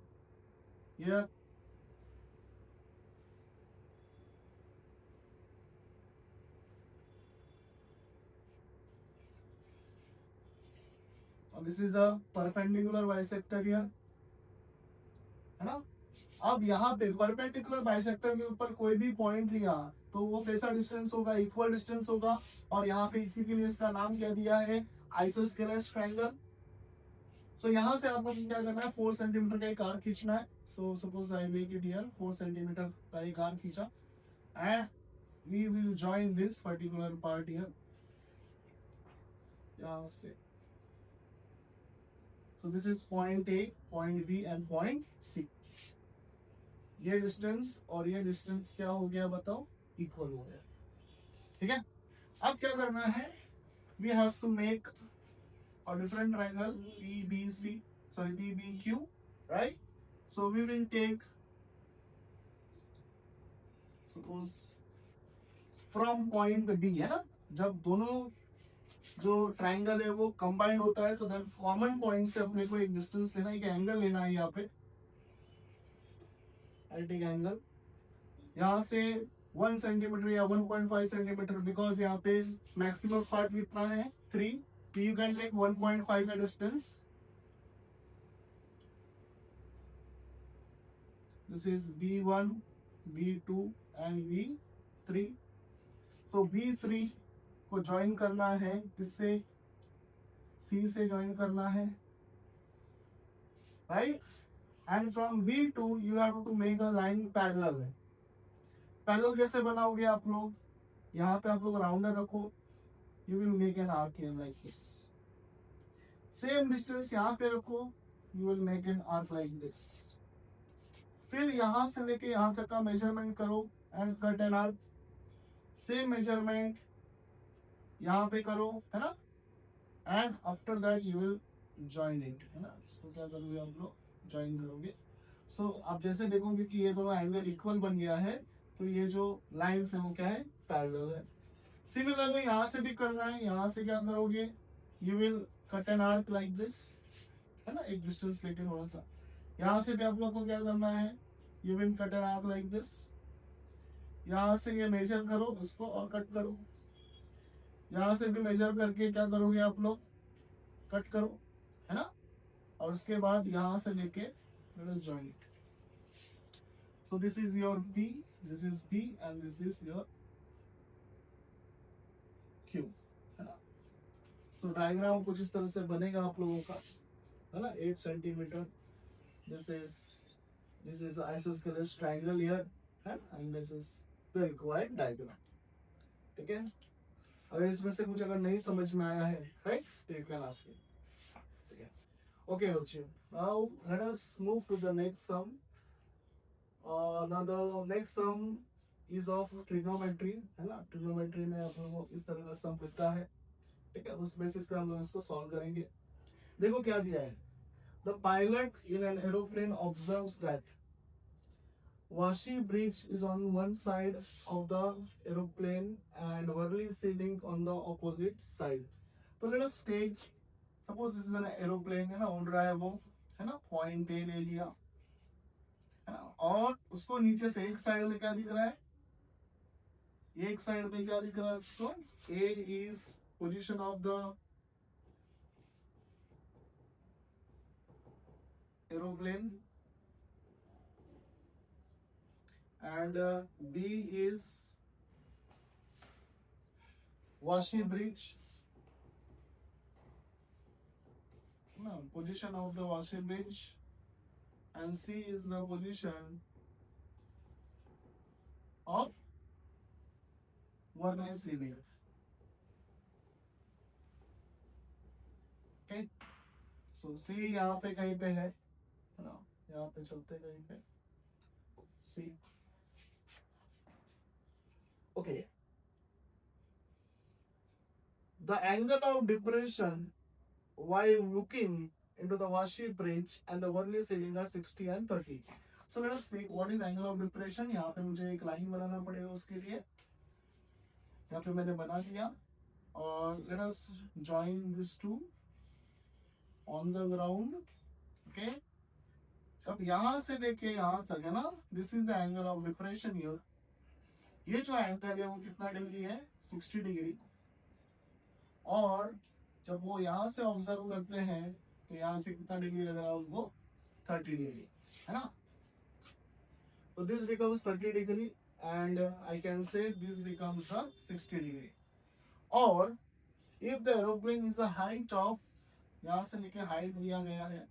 here this is a perpendicular bisector here, है ना। अब यहाँ पे परपेंडिकुलर बाइसेक्टर के ऊपर कोई भी पॉइंट लिया तो वो कैसा डिस्टेंस होगा? इक्वल डिस्टेंस होगा. और यहाँ पे इसी के लिए इसका नाम क्या दिया है? Isosceles triangle. सो यहाँ से आपको क्या करना है? 4 सेंटीमीटर का एक आर्क खींचना है. So suppose I make it here 4 centimetre का एक आर्क खींचा and we will join this particular part here, यहाँ से. So this is point A, point B and point C. ये डिस्टेंस और ये डिस्टेंस क्या हो गया बताओ? इक्वल हो गया. ठीक है, अब क्या करना है? We have to make a different triangle PBC, sorry PBQ, right? So we will take, suppose from point B, है ना. जब दोनों जो ट्राइंगल है वो कंबाइंड होता है तो देन कॉमन पॉइंट से अपने को एक डिस्टेंस लेना है, एक एंगल लेना है. यहाँ पे आई टेक एंगल यहाँ से 1 सेंटीमीटर या 1.5 सेंटीमीटर, बिकॉज यहाँ पे मैक्सिमम पार्ट कितना है? 3. So you can take 1.5 distance. This is B1, B2 and B3. So B3 को ज्वाइन करना है किससे? C से ज्वाइन करना है, right? And from B2 you have to make a line parallel. Parallel कैसे बनाओगे आप लोग? यहाँ पे आप लोग राउंडर रखो. You will make an arc here like this. Same distance यहाँ पे रखो. You will make an arc like this. फिर यहाँ से लेके यहाँ तक का मेजरमेंट करो and cut an arc. Same measurement यहाँ पे करो, है ना. And after that you will join it, है ना. इसको क्या करोगे आप लोग? ज्वाइन करोगे. So आप जैसे देखोगे कि ये दोनों एंगल इक्वल बन गया है तो ये जो लाइन्स है वो क्या है? पैरेलल है. सिमिलरली यहाँ से भी करना है. यहाँ से क्या करोगे? You will cut an arc like this, है ना, एक डिस्टेंस लेके थोड़ा सा. यहाँ से भी आप लोग को क्या करना है? You will cut an arc like this. यहाँ से ये मेजर करो इसको और कट करो. यहाँ से भी मेजर करके क्या करोगे आप लोग? कट करो, है ना. और उसके बाद यहाँ से लेके join it. So this is your P, this is P and this is your Q, है ना. सो डायग्राम कुछ इस तरह से बनेगा आप लोगों का, है ना. 8 centimetre. This is isosceles triangle here and this is the required diagram. ठीक है, अगर इसमें से कुछ अगर नहीं समझ में आया है, राइट, तो यू कैन आस्क. ठीक है, ओके बच्चे. Now let us move to the next sum. Now the next sum is of trigonometry, है ना. ट्रिग्नोमेट्री में आप लोगों को इस तरह का सम मिलता है. ठीक है, उस बेसिस पे हम लोग इसको सॉल्व करेंगे. देखो क्या दिया है. The pilot in an aeroplane observes that Washi bridge is on one side of the aeroplane and Worli ceiling on the opposite side. तो let us take, suppose this is an aeroplane, है ना, उड़ रहा है वो, है ना, point A ले लिया, है ना, और उसको नीचे से एक साइड में क्या दिख रहा है, एक साइड में क्या दिख रहा है उसको, A is position of the aeroplane and B is Washi bridge, no, position of the Washi bridge, and C is the position of Worli ceiling. Okay, so C यहाँ पे कहीं पे है ना, यहाँ पे चलते कहीं पे C. Okay, the angle of depression while looking into the Washi bridge and the Worli ceiling are 60 and 30. So let us take what is angle of depression. यहाँ पे मुझे एक लाइन बनाना पड़ेगा उसके लिए, यहाँ पे मैंने बना दिया, और let us join these two on the ground. Okay, अब यहाँ से लेके यहाँ तक है ना, this is the angle of depression here. ये जो एंगल है वो कितना डिग्री है, 60 डिग्री, और जब वो यहाँ से ऑब्जर्व करते हैं तो यहाँ से कितना डिग्री लग रहा है उनको, 30 डिग्री, है ना. तो this becomes 30 degree and I can say this becomes the 60 degree. और if the aeroplane is a height of, यहाँ से लेके हाइट दिया गया है,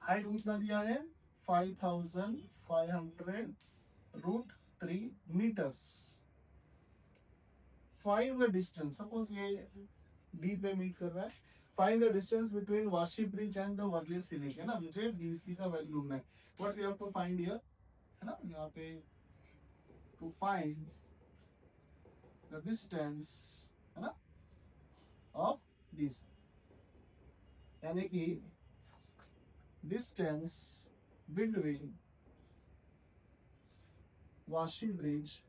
हाइट कितना दिया है, 5500√3 मीटर्स. 5 द डिस्टेंस, सपोज ये डी पे मीट कर रहा है, find the distance between Vashi bridge and the Worli sea link, है ना, मुझे डीसी का वैल्यू ढूंढना है. What you have to find here, है ना, यहाँ पे टू फाइंड द डिस्टेंस, है ना, ऑफ दिस, यानी कि distance between Vashi bridge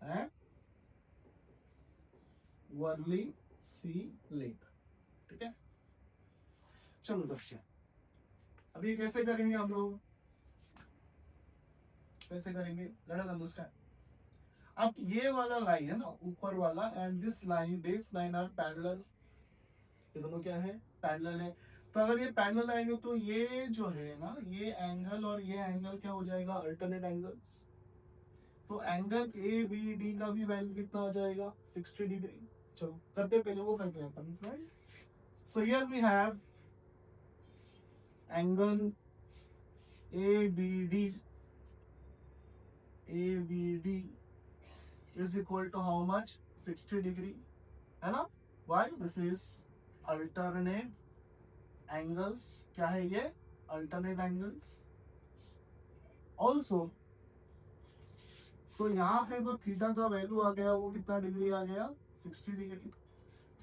and Worli sea link. ठीक है, चलो बच्चे, अभी कैसे करेंगे हम लोग, कैसे करेंगे, लेट अस अंडरस्टैंड. अब ये वाला लाइन है ना, ऊपर वाला, and this line, base line are parallel. ये दोनों क्या है, पैरेलल है. तो अगर ये पैरेलल लाइन है तो ये जो है ना, ये एंगल और ये एंगल क्या हो जाएगा, अल्टरनेट एंगल्स. तो एंगल ए बी डी का भी वैल्यू कितना आ जाएगा, 60 डिग्री. चलो करते पहले वो करते हैं अपन, right. So here we have angle A B D is equal to how much, 60 degree, है ना. Why, this is alternate angles. क्या है ये, अल्टरनेट एंगल्स. ऑल्सो तो यहाँ पे तो थीटा का वैल्यू आ गया, वो कितना डिग्री आ गया, 60 डिग्री.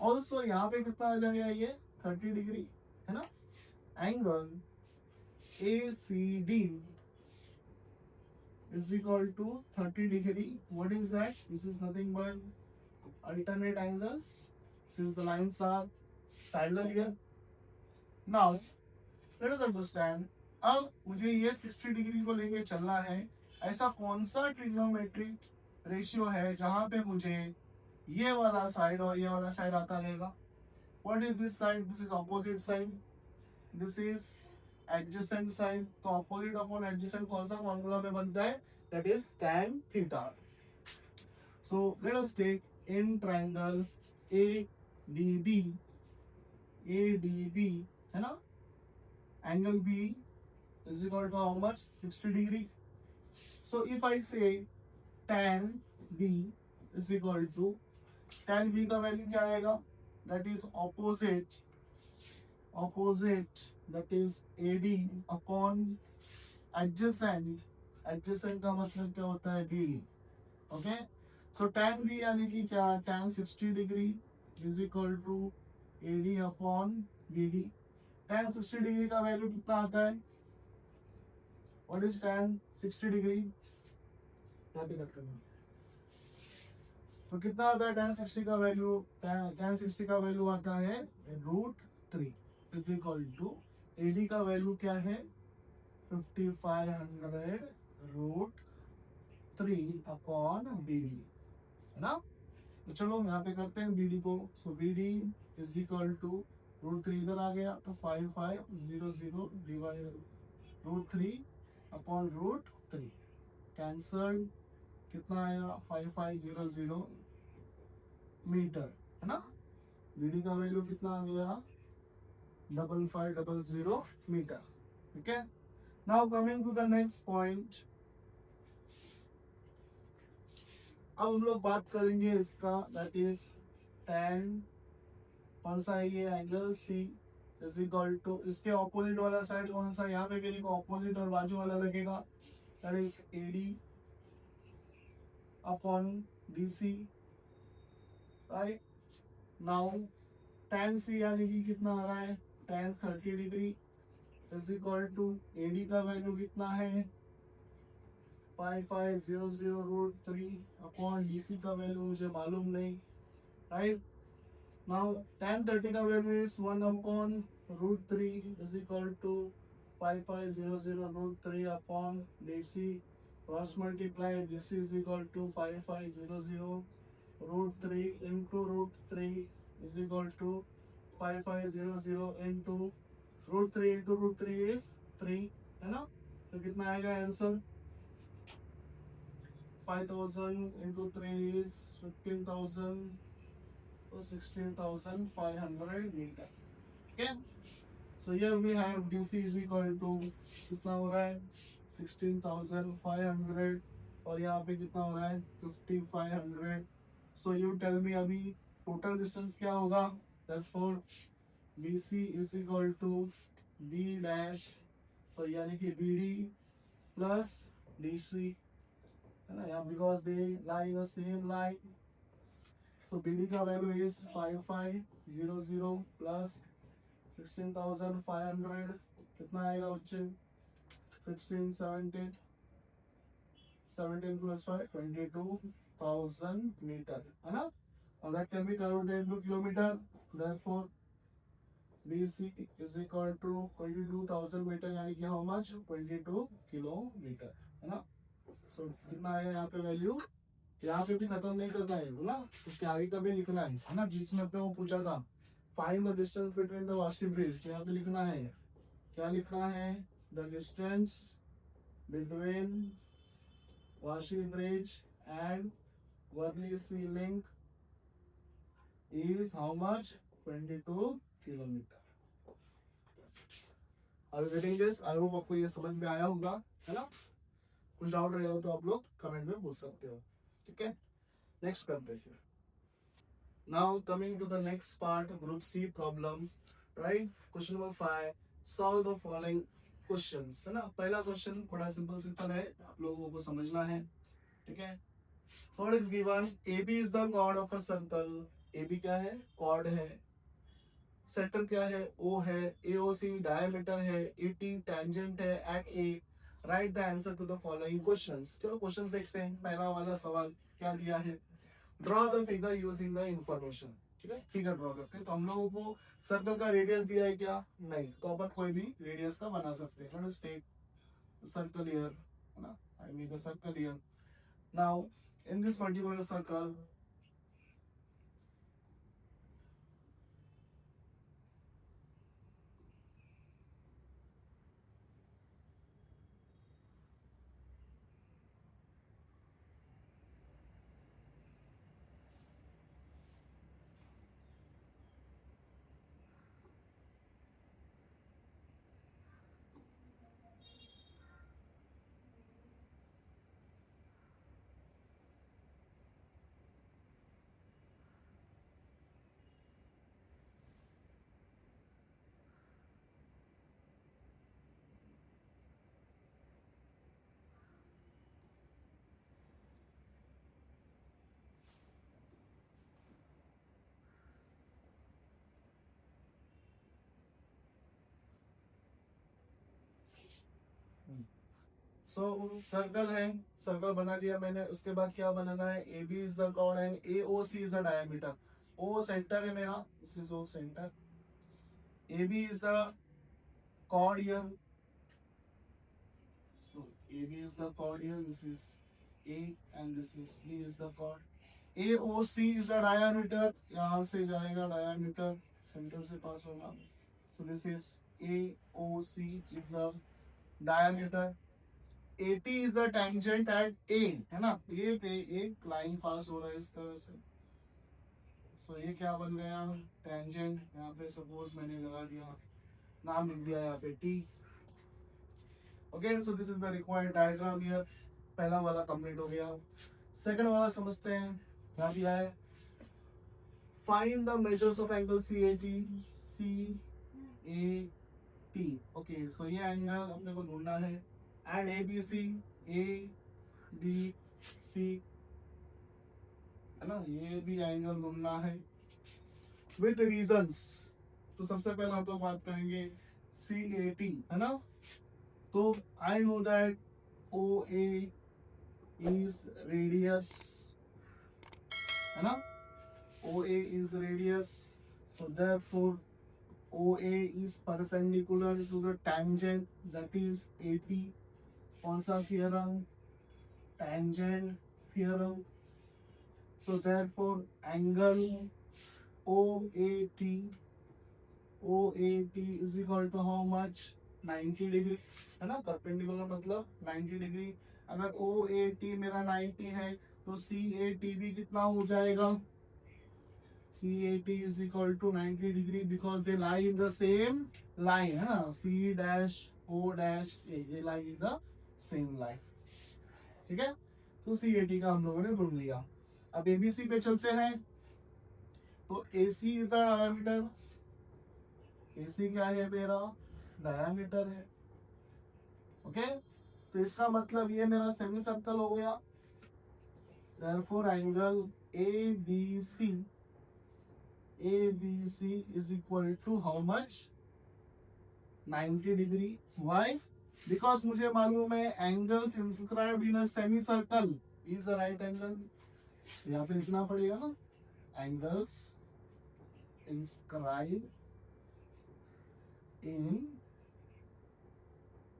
ऑल्सो यहाँ पे कितना आ जाएगा, ये 30 डिग्री, है ना. Angle A C D is equal to 30 degree. What is that? This is nothing but alternate angles since the lines are parallel here. Now let us understand. अब मुझे ये 60 डिग्री को लेके चलना है. ऐसा कौन सा ट्रिग्नोमेट्रिक रेशियो है जहां पे मुझे ये वाला साइड और ये वाला साइड आता रहेगा. What is this side? This is opposite side. This is adjacent side. तो अपोजिट अपॉन एडजेसेंट कौन सा फॉर्मूला में बनता है, that is tan theta. So let us take in triangle ADB, है ना, angle B is equal to how much, 60 degree. So if I say tan B is equal to, tan B का value क्या आएगा, that is opposite that is AD upon adjacent. adjacent का मतलब क्या होता है, BD. Okay, so tan B यानी कि क्या, tan 60 degree is equal to AD upon BD. tan 60 degree का वैल्यू कितना आता है, व्हाट इज tan 60 डिग्री, यहाँ पे कट करना। तो कितना आता है tan 60 का वैल्यू, tan 60 का वैल्यू आता है √3 इज इक्वल टू AD का वैल्यू क्या है 5500 √3 अपॉन BD, है ना। तो चलो यहाँ पे करते हैं BD को। सो BD इज इक्वल टू √3 इधर आ गया तो 5500 डिवाइड √3 अपॉन √3 कैंसल, कितना आया 5500 मीटर, है ना। BD का वैल्यू कितना आ गया 5500 मीटर, ठीक है। Now coming to the next point, अब हम लोग बात करेंगे इसका, दैट इज tan, कौन सा है ये angle C is equal to, इसके ऑपोजिट वाला साइड कौन सा, यहाँ पे भी देखो ऑपोजिट और बाजू वाला लगेगा, that is AD upon BC, right. Now tan C यानी कि कितना आ रहा है tan 30 degree is equal to AD का वैल्यू कितना है 5500 √3 अपॉन DC का वैल्यू मुझे मालूम नहीं, राइट। नाउ tan 30 का value is 1 upon √3 is equal to 5500 √3 upon DC, cross multiply, DC is equal to 5500 √3 into √3 is equal to 5500 into √3 into √3 is 3, है ना। तो कितना आएगा आंसर 5000 into 3 is 15,000, तो 16,500 मीटर, ठीक है। So here we have DC is equal to कितना हो रहा है 16,500 और यहाँ पे कितना हो रहा है 5,500। सो यू टेल मी अभी टोटल डिस्टेंस क्या होगा, therefore BC is equal to B dash, so यानी कि BD plus DC, है ना, यहाँ because they lie the same line. So BD का वैल्यू इज 5500 प्लस 16,500, कितना आएगा बच्चे 16 17 17 plus 5 22,000 मीटर, है ना। और that can be converted into kilometre, therefore BC is equal to 22,000 metre यानी कि हाउ मच 22 किलोमीटर, है ना। सो कितना आएगा यहाँ पे वैल्यू, यहाँ पे भी खत्म नहीं करना है ना, उसके आगे का भी लिखना है ना। बीच में अपने वो पूछा था find the distance between the Vashi bridge, तो यहाँ पे लिखना है, क्या लिखना है, the distance between Vashi bridge and Worli sea link is how much 22 kilometre. I am getting this, I hope आपको ये समझ में आया होगा, है ना। कुछ डाउट रहेगा तो आप लोग कमेंट में पूछ सकते हो, ठीक है। नेक्स्ट करते हैं। Now coming to the next part, group C problem, right. Question number 5, solve the following questions, है ना। पहला क्वेश्चन बड़ा सिंपल है, आप लोगों को समझना है, ठीक है। So what is given, AB is the chord of a circle, AB क्या है कॉर्ड है, सेंटर क्या है O है, AOC डायमीटर है, ET टेंजेंट है at A, right the answer to the following questions. चलो क्वेश्चंस देखते हैं। पहला वाला सवाल क्या दिया है, draw the figure using the information, ठीक है। फिगर ड्रॉ करते हैं, तो हम लोगों को सर्कल का रेडियस दिया है क्या, नहीं, तो अपन कोई भी रेडियस का बना सकते हैं। लेट्स टेक सर्कल हियर, है ना, I make a circle here. Now in this particular circle, so circle है, सर्कल बना दिया मैंने। उसके बाद क्या बनाना है, A B is the chord and A O C is the diameter. O centre है मेरा, this is O centre. A B is the chord here, so AB is the chord here, this is A and this is B is the chord. AOC is the diameter, यहाँ से जाएगा diameter, center से पास होगा, so this is AOC is the diameter. AT is the tangent at A, है ना, A पे एक line पास हो रहा है इस तरह से, so ये क्या बन गया, tangent। यहाँ पे suppose मैंने लगा दिया, नाम लिख दिया यहाँ पे T। Okay, so this is the required diagram here. पहला वाला कंप्लीट हो गया। सेकंड वाला समझते हैं, क्या दिया है, find the measures of angle CAT। Okay, so ये एंगल अपने को ढूंढना है, एंड ABC, ABC है ना, ये भी एंगल ढूंढना है विद रीजंस। तो सबसे पहले हम लोग बात करेंगे CAT, है ना। तो I know that OA is radius, है ना, OA is radius, so therefore OA is perpendicular to the tangent, that is AT। कौन सा theorem, tangent theorem। so therefore angle OAT is equal to how much, 90 degree, है ना। Perpendicular मतलब 90 degree. अगर OAT मेरा 90 है तो CAT भी कितना हो जाएगा, CAT is equal to 90 degree, because they lie in the same line, है ना, C dash O dash A, ये लाई इन द सेम लाइन, ठीक है। तो CAT का हम लोगों ने ढूंढ लिया। अब ABC पे चलते हैं, तो AC is the diameter, AC क्या है मेरा, डायमीटर है। ओके, तो इसका मतलब ये मेरा सेमी सर्कल हो गया। therefore angle ABC is equal to how much, 90 degree. why, because मुझे मालूम है angles inscribed in a semicircle is a right angle, या फिर लिखना पड़ेगा ना, angles inscribed in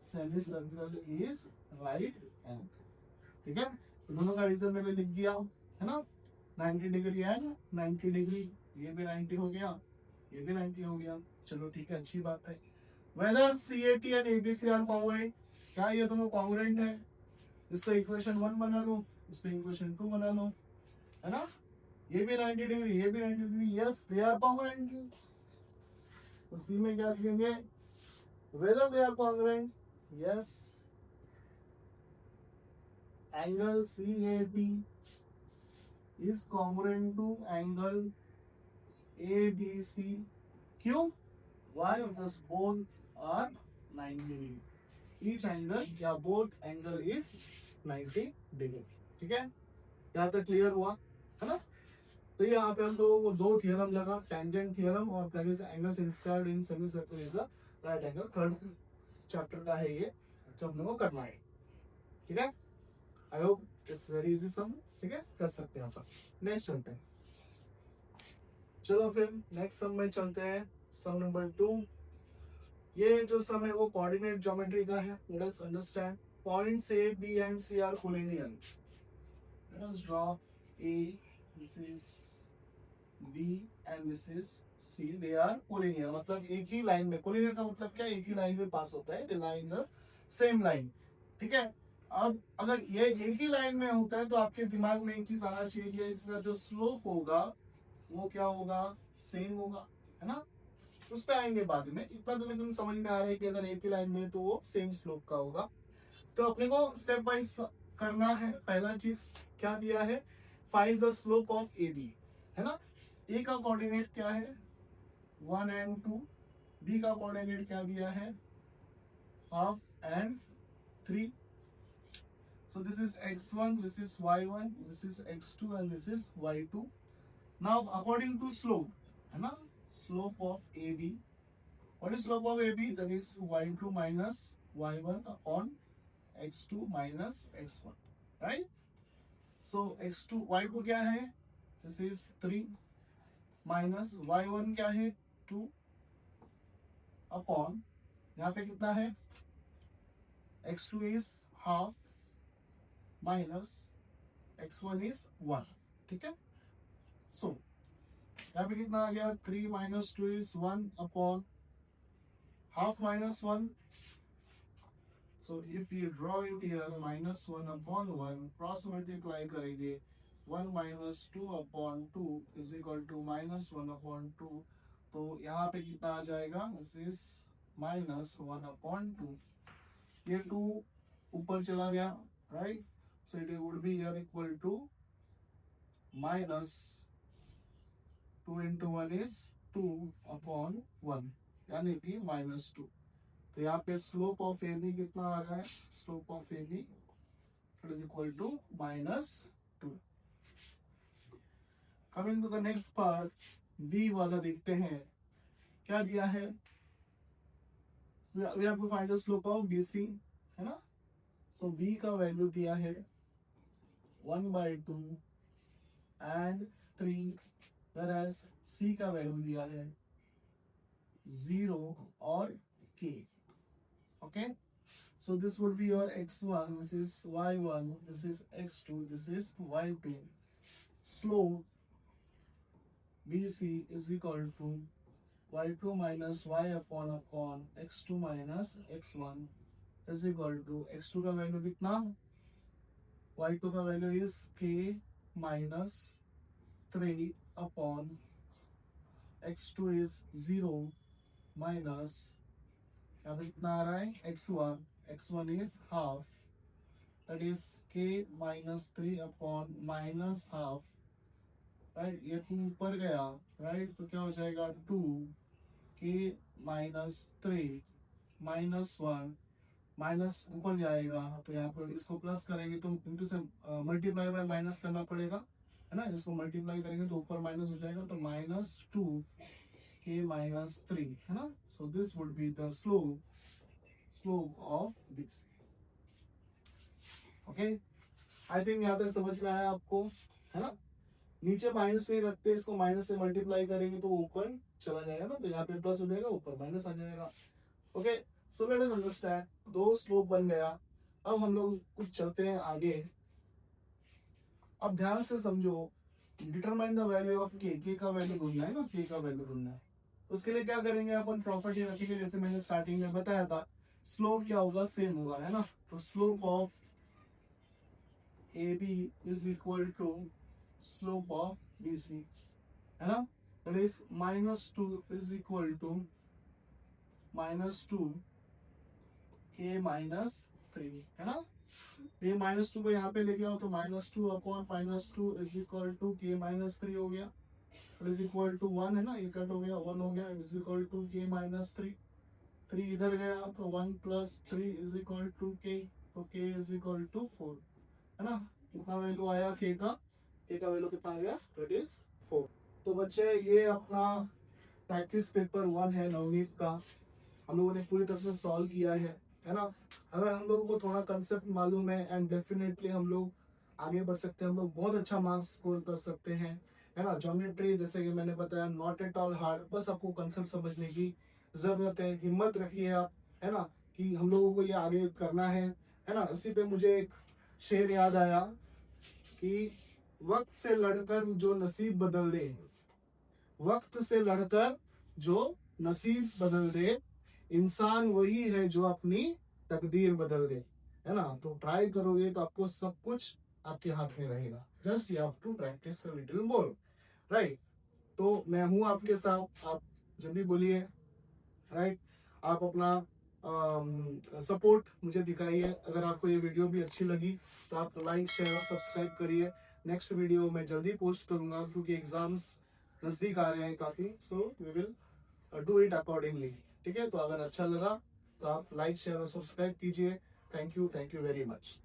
semi circle is right angle, ठीक है। तो दोनों का रीजन मैंने लिख दिया, है ना, 90 डिग्री एंड 90 डिग्री, ये भी 90 हो गया, ये भी 90 हो गया। चलो ठीक है, अच्छी बात है। Whether CAT and ABC are congruent, क्या ये दोनों कॉन्ग्रुएंट है, इसको इक्वेशन 1 बना लो, इसको इक्वेशन 2 बना लो, है ना। ये भी 90 डिग्री, ये भी 90 degree, yes they are congruent. तो सी में क्या लिखेंगे, whether they are congruent, yes, angle CAT is congruent to angle ABC। क्यों, why, because both are 90 degree, each angle या both angle is 90 degree, ठीक है। यहाँ तक क्लियर हुआ, है ना। तो यहाँ पे हम लोगों को दो थियरम लगा, टेंजेंट थियरम और angles inscribed in semi circle is the right angle. Third chapter का है ये, जो हम लोग को करना है, ठीक है। I hope it's very easy sum, ठीक है, कर सकते हैं आप। नेक्स्ट चलते हैं, चलो फिर नेक्स्ट सम में चलते हैं, सम नंबर 2। ये जो सम है वो कोऑर्डिनेट ज्योमेट्री का है। Let us understand, points A, B and C are collinear. Let us draw A, this is B and this is C, they are collinear, मतलब एक ही लाइन में। कोलिनियर का मतलब क्या, एक ही लाइन में पास होता है, लाइन द सेम लाइन, ठीक है। अब अगर ये एक ही लाइन में होता है तो आपके दिमाग में एक चीज आना चाहिए कि इसका जो स्लोप होगा वो क्या होगा, सेम होगा, है ना। उस पर आएंगे बाद में, इतना तो लेकिन समझ में आ रहा है कि अगर एक ही लाइन में तो वो सेम स्लोप का होगा। तो अपने को स्टेप वाइज करना है। पहला चीज क्या दिया है, find the slope of AB, है ना। A का कोऑर्डिनेट क्या है, 1 and 2, B का कोऑर्डिनेट क्या दिया है, half and 3। So this is x1, this is y1, this is x2 and this is y2. Now according to slope, है ना, slope of AB, what is slope of AB, that is y2 minus y1 upon x2 minus x1, right. So x2 y2 क्या है, this is 3 minus y1 क्या है 2 upon यहाँ पे कितना है x2 is half minus x1 is 1, ठीक है। सो यहाँ पे कितना आ गया 3 minus 2 is 1 upon half minus 1. So if you draw it here, minus 1 upon 1, cross multiply करेंगे 1 minus 2 upon 2 is equal to minus 1 upon 2. तो यहाँ पे कितना आ जाएगा, this is minus 1 upon 2. ये 2 ऊपर चला गया, right? So it would be here equal to minus 2 into 1 is 2 upon 1, यानी कि minus 2. तो यहाँ पे स्लोप ऑफ ए बी कितना आ रहा है, slope of A B is equal to -2. Coming to the next part, B वाला देखते हैं क्या दिया है. We have to find the slope of B C, है ना. सो बी का वैल्यू दिया है 1/2 एंड 3, whereas सी का वैल्यू दिया है 0 और k. Okay, so this would be your x1, this is y1, this is x2, this is y2. Slope BC is equal to y2 minus y upon x2 minus x1 is equal to x2 का value कितना, y2 का value is k minus 3 upon x2 is 0 minus यहाँ पे कितना आ रहा है x1 is half, that is k minus 3 upon minus half, right. ये 2 ऊपर गया, right, तो क्या हो जाएगा 2 k minus 3 minus 1, माइनस ऊपर जाएगा तो यहाँ पर इसको प्लस करेंगे तो इंटू से मल्टीप्लाई बाय माइनस करना पड़ेगा, है ना. इसको मल्टीप्लाई करेंगे तो ऊपर माइनस हो जाएगा, तो -2 k minus 3, है ना. So this would be the slope of this. Okay, I think यहाँ तक समझ में आया आपको, है ना. नीचे माइनस में रखते हैं, इसको माइनस से मल्टीप्लाई करेंगे तो ऊपर चला जाएगा ना, तो यहाँ पे प्लस हो जाएगा, ऊपर माइनस आ जाएगा. Okay, so let us understand, दो स्लोप बन गया. अब हम लोग कुछ चलते हैं आगे. अब ध्यान से समझो, डिटरमाइन द वैल्यू ऑफ के का वैल्यू ढूंढना है ना, के का वैल्यू ढूंढना है. उसके लिए क्या करेंगे, अपन प्रॉपर्टी रखेंगे, जैसे मैंने स्टार्टिंग में बताया था. स्लोप क्या होगा, सेम होगा, है ना. तो slope of A B is equal to slope of B C, है ना. That is -2 is equal to -2 k minus 3, है ना. ये -2 को यहाँ पे लेके आओ तो -2 upon -2 is equal to k minus 3 हो गया, इज इक्वल टू 1, है ना. ये कट हो गया, 1 हो गया, is equal to k minus 3. 3 इधर गया तो 1 + 3 इज इक्वल टू k, तो k इज इक्वल टू 4, है ना. कितना वैल्यू आया k का वैल्यू कितना आ गया, दैट इज 4. तो बच्चे ये अपना प्रैक्टिस पेपर 1 है नवनीत का, हम लोगों ने पूरी तरह से सॉल्व किया है ना. अगर हम लोगों को थोड़ा कंसेप्ट मालूम है एंड डेफिनेटली हम लोग आगे बढ़ सकते हैं, हम लोग बहुत अच्छा मार्क्स स्कोर कर सकते हैं, है ना. ज्योमेट्री जैसे कि मैंने बताया नॉट एट ऑल हार्ड, बस आपको कंसेप्ट समझने की जरूरत है. हिम्मत रखिए आप, है ना, कि हम लोगों को ये आगे करना है ना. इसी पे मुझे एक शेर याद आया कि वक्त से लड़कर जो नसीब बदल दे, वक्त से लड़कर जो नसीब बदल दे, इंसान वही है जो अपनी तकदीर बदल दे, है ना. तो ट्राई करोगे तो आपको सब कुछ आपके हाथ में रहेगा. Just you have to practise a little more, right. तो मैं हूं आपके साथ, आप जब भी बोलिए, राइट. आप अपना सपोर्ट मुझे दिखाइए. अगर आपको ये वीडियो भी अच्छी लगी तो आप लाइक शेयर और सब्सक्राइब करिए. नेक्स्ट वीडियो मैं जल्दी पोस्ट करूंगा क्योंकि एग्जाम्स नजदीक आ रहे हैं काफी. So we will do it accordingly, ठीक है. तो अगर अच्छा लगा तो आप लाइक शेयर और सब्सक्राइब कीजिए. Thank you very much.